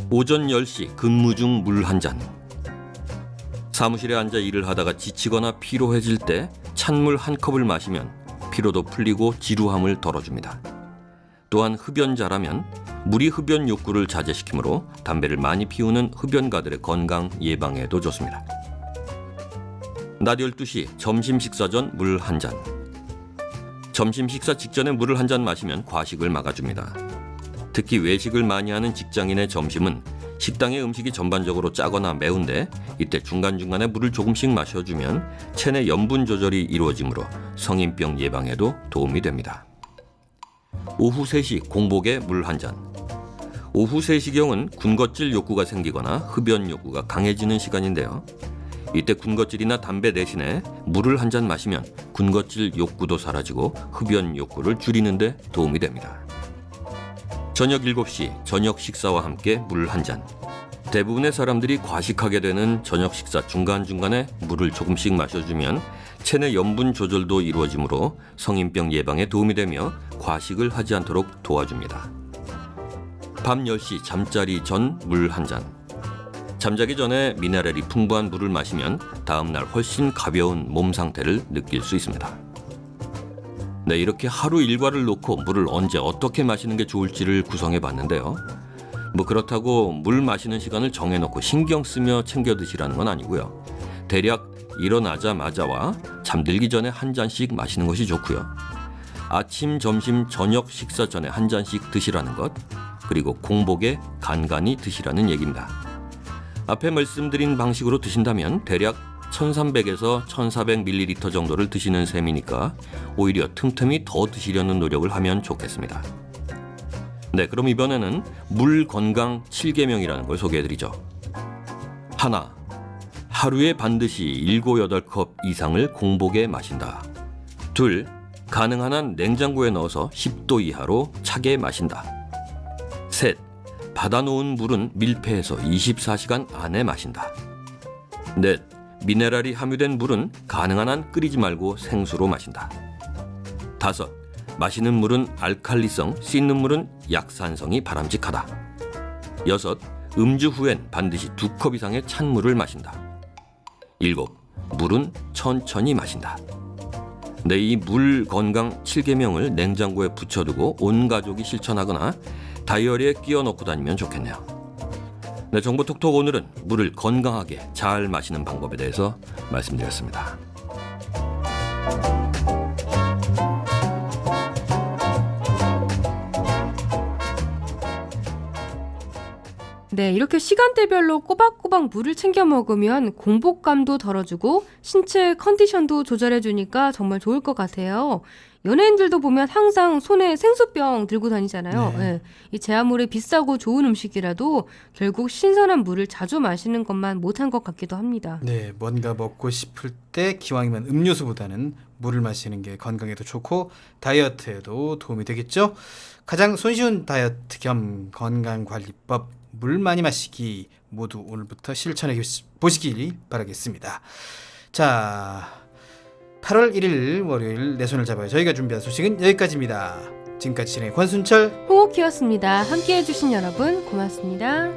오전 10시 근무 중 물 한 잔. 사무실에 앉아 일을 하다가 지치거나 피로해질 때 찬물 한 컵을 마시면 피로도 풀리고 지루함을 덜어줍니다. 또한 흡연자라면 물이 흡연 욕구를 자제시키므로 담배를 많이 피우는 흡연가들의 건강 예방에도 좋습니다. 낮 12시 점심 식사 전 물 한 잔. 점심 식사 직전에 물을 한 잔 마시면 과식을 막아줍니다. 특히 외식을 많이 하는 직장인의 점심은 식당의 음식이 전반적으로 짜거나 매운데 이때 중간중간에 물을 조금씩 마셔주면 체내 염분 조절이 이루어지므로 성인병 예방에도 도움이 됩니다. 오후 3시 공복에 물 한 잔. 오후 3시경은 군것질 욕구가 생기거나 흡연 욕구가 강해지는 시간인데요. 이때 군것질이나 담배 대신에 물을 한 잔 마시면 군것질 욕구도 사라지고 흡연 욕구를 줄이는 데 도움이 됩니다. 저녁 7시 저녁 식사와 함께 물 한 잔. 대부분의 사람들이 과식하게 되는 저녁 식사 중간중간에 물을 조금씩 마셔주면 체내 염분 조절도 이루어지므로 성인병 예방에 도움이 되며 과식을 하지 않도록 도와줍니다. 밤 10시 잠자리 전 물 한 잔. 잠자기 전에 미네랄이 풍부한 물을 마시면 다음날 훨씬 가벼운 몸 상태를 느낄 수 있습니다. 네, 이렇게 하루 일과를 놓고 물을 언제 어떻게 마시는 게 좋을지를 구성해 봤는데요. 그렇다고 물 마시는 시간을 정해놓고 신경 쓰며 챙겨 드시라는 건 아니고요. 대략 일어나자마자와 잠들기 전에 한 잔씩 마시는 것이 좋고요. 아침, 점심, 저녁 식사 전에 한 잔씩 드시라는 것, 그리고 공복에 간간히 드시라는 얘기입니다. 앞에 말씀드린 방식으로 드신다면 대략 1300에서 1400ml 정도를 드시는 셈이니까 오히려 틈틈이 더 드시려는 노력을 하면 좋겠습니다. 네, 그럼 이번에는 물 건강 7계명이라는 걸 소개해드리죠. 하나, 하루에 반드시 7, 8컵 이상을 공복에 마신다. 둘, 가능한 한 냉장고에 넣어서 10도 이하로 차게 마신다. 셋, 받아놓은 물은 밀폐해서 24시간 안에 마신다. 넷, 미네랄이 함유된 물은 가능한 한 끓이지 말고 생수로 마신다. 다섯, 마시는 물은 알칼리성, 씻는 물은 약산성이 바람직하다. 여섯, 음주 후엔 반드시 2컵 이상의 찬물을 마신다. 일곱, 물은 천천히 마신다. 네, 이 물 건강 7계명을 냉장고에 붙여두고 온 가족이 실천하거나 다이어리에 끼워 넣고 다니면 좋겠네요. 네, 정보톡톡 오늘은 물을 건강하게 잘 마시는 방법에 대해서 말씀드렸습니다. 네, 이렇게 시간대별로 꼬박꼬박 물을 챙겨 먹으면 공복감도 덜어주고 신체 컨디션도 조절해주니까 정말 좋을 것 같아요. 연예인들도 보면 항상 손에 생수병 들고 다니잖아요. 네. 네. 이 제한물이 비싸고 좋은 음식이라도 결국 신선한 물을 자주 마시는 것만 못한 것 같기도 합니다. 네, 뭔가 먹고 싶을 때 기왕이면 음료수보다는 물을 마시는 게 건강에도 좋고 다이어트에도 도움이 되겠죠. 가장 손쉬운 다이어트 겸 건강관리법 물 많이 마시기 모두 오늘부터 실천해 보시길 바라겠습니다. 자, 8월 1일 월요일 내 손을 잡아요. 저희가 준비한 소식은 여기까지입니다. 지금까지 진행의 권순철, 홍옥희였습니다. 함께해 주신 여러분 고맙습니다.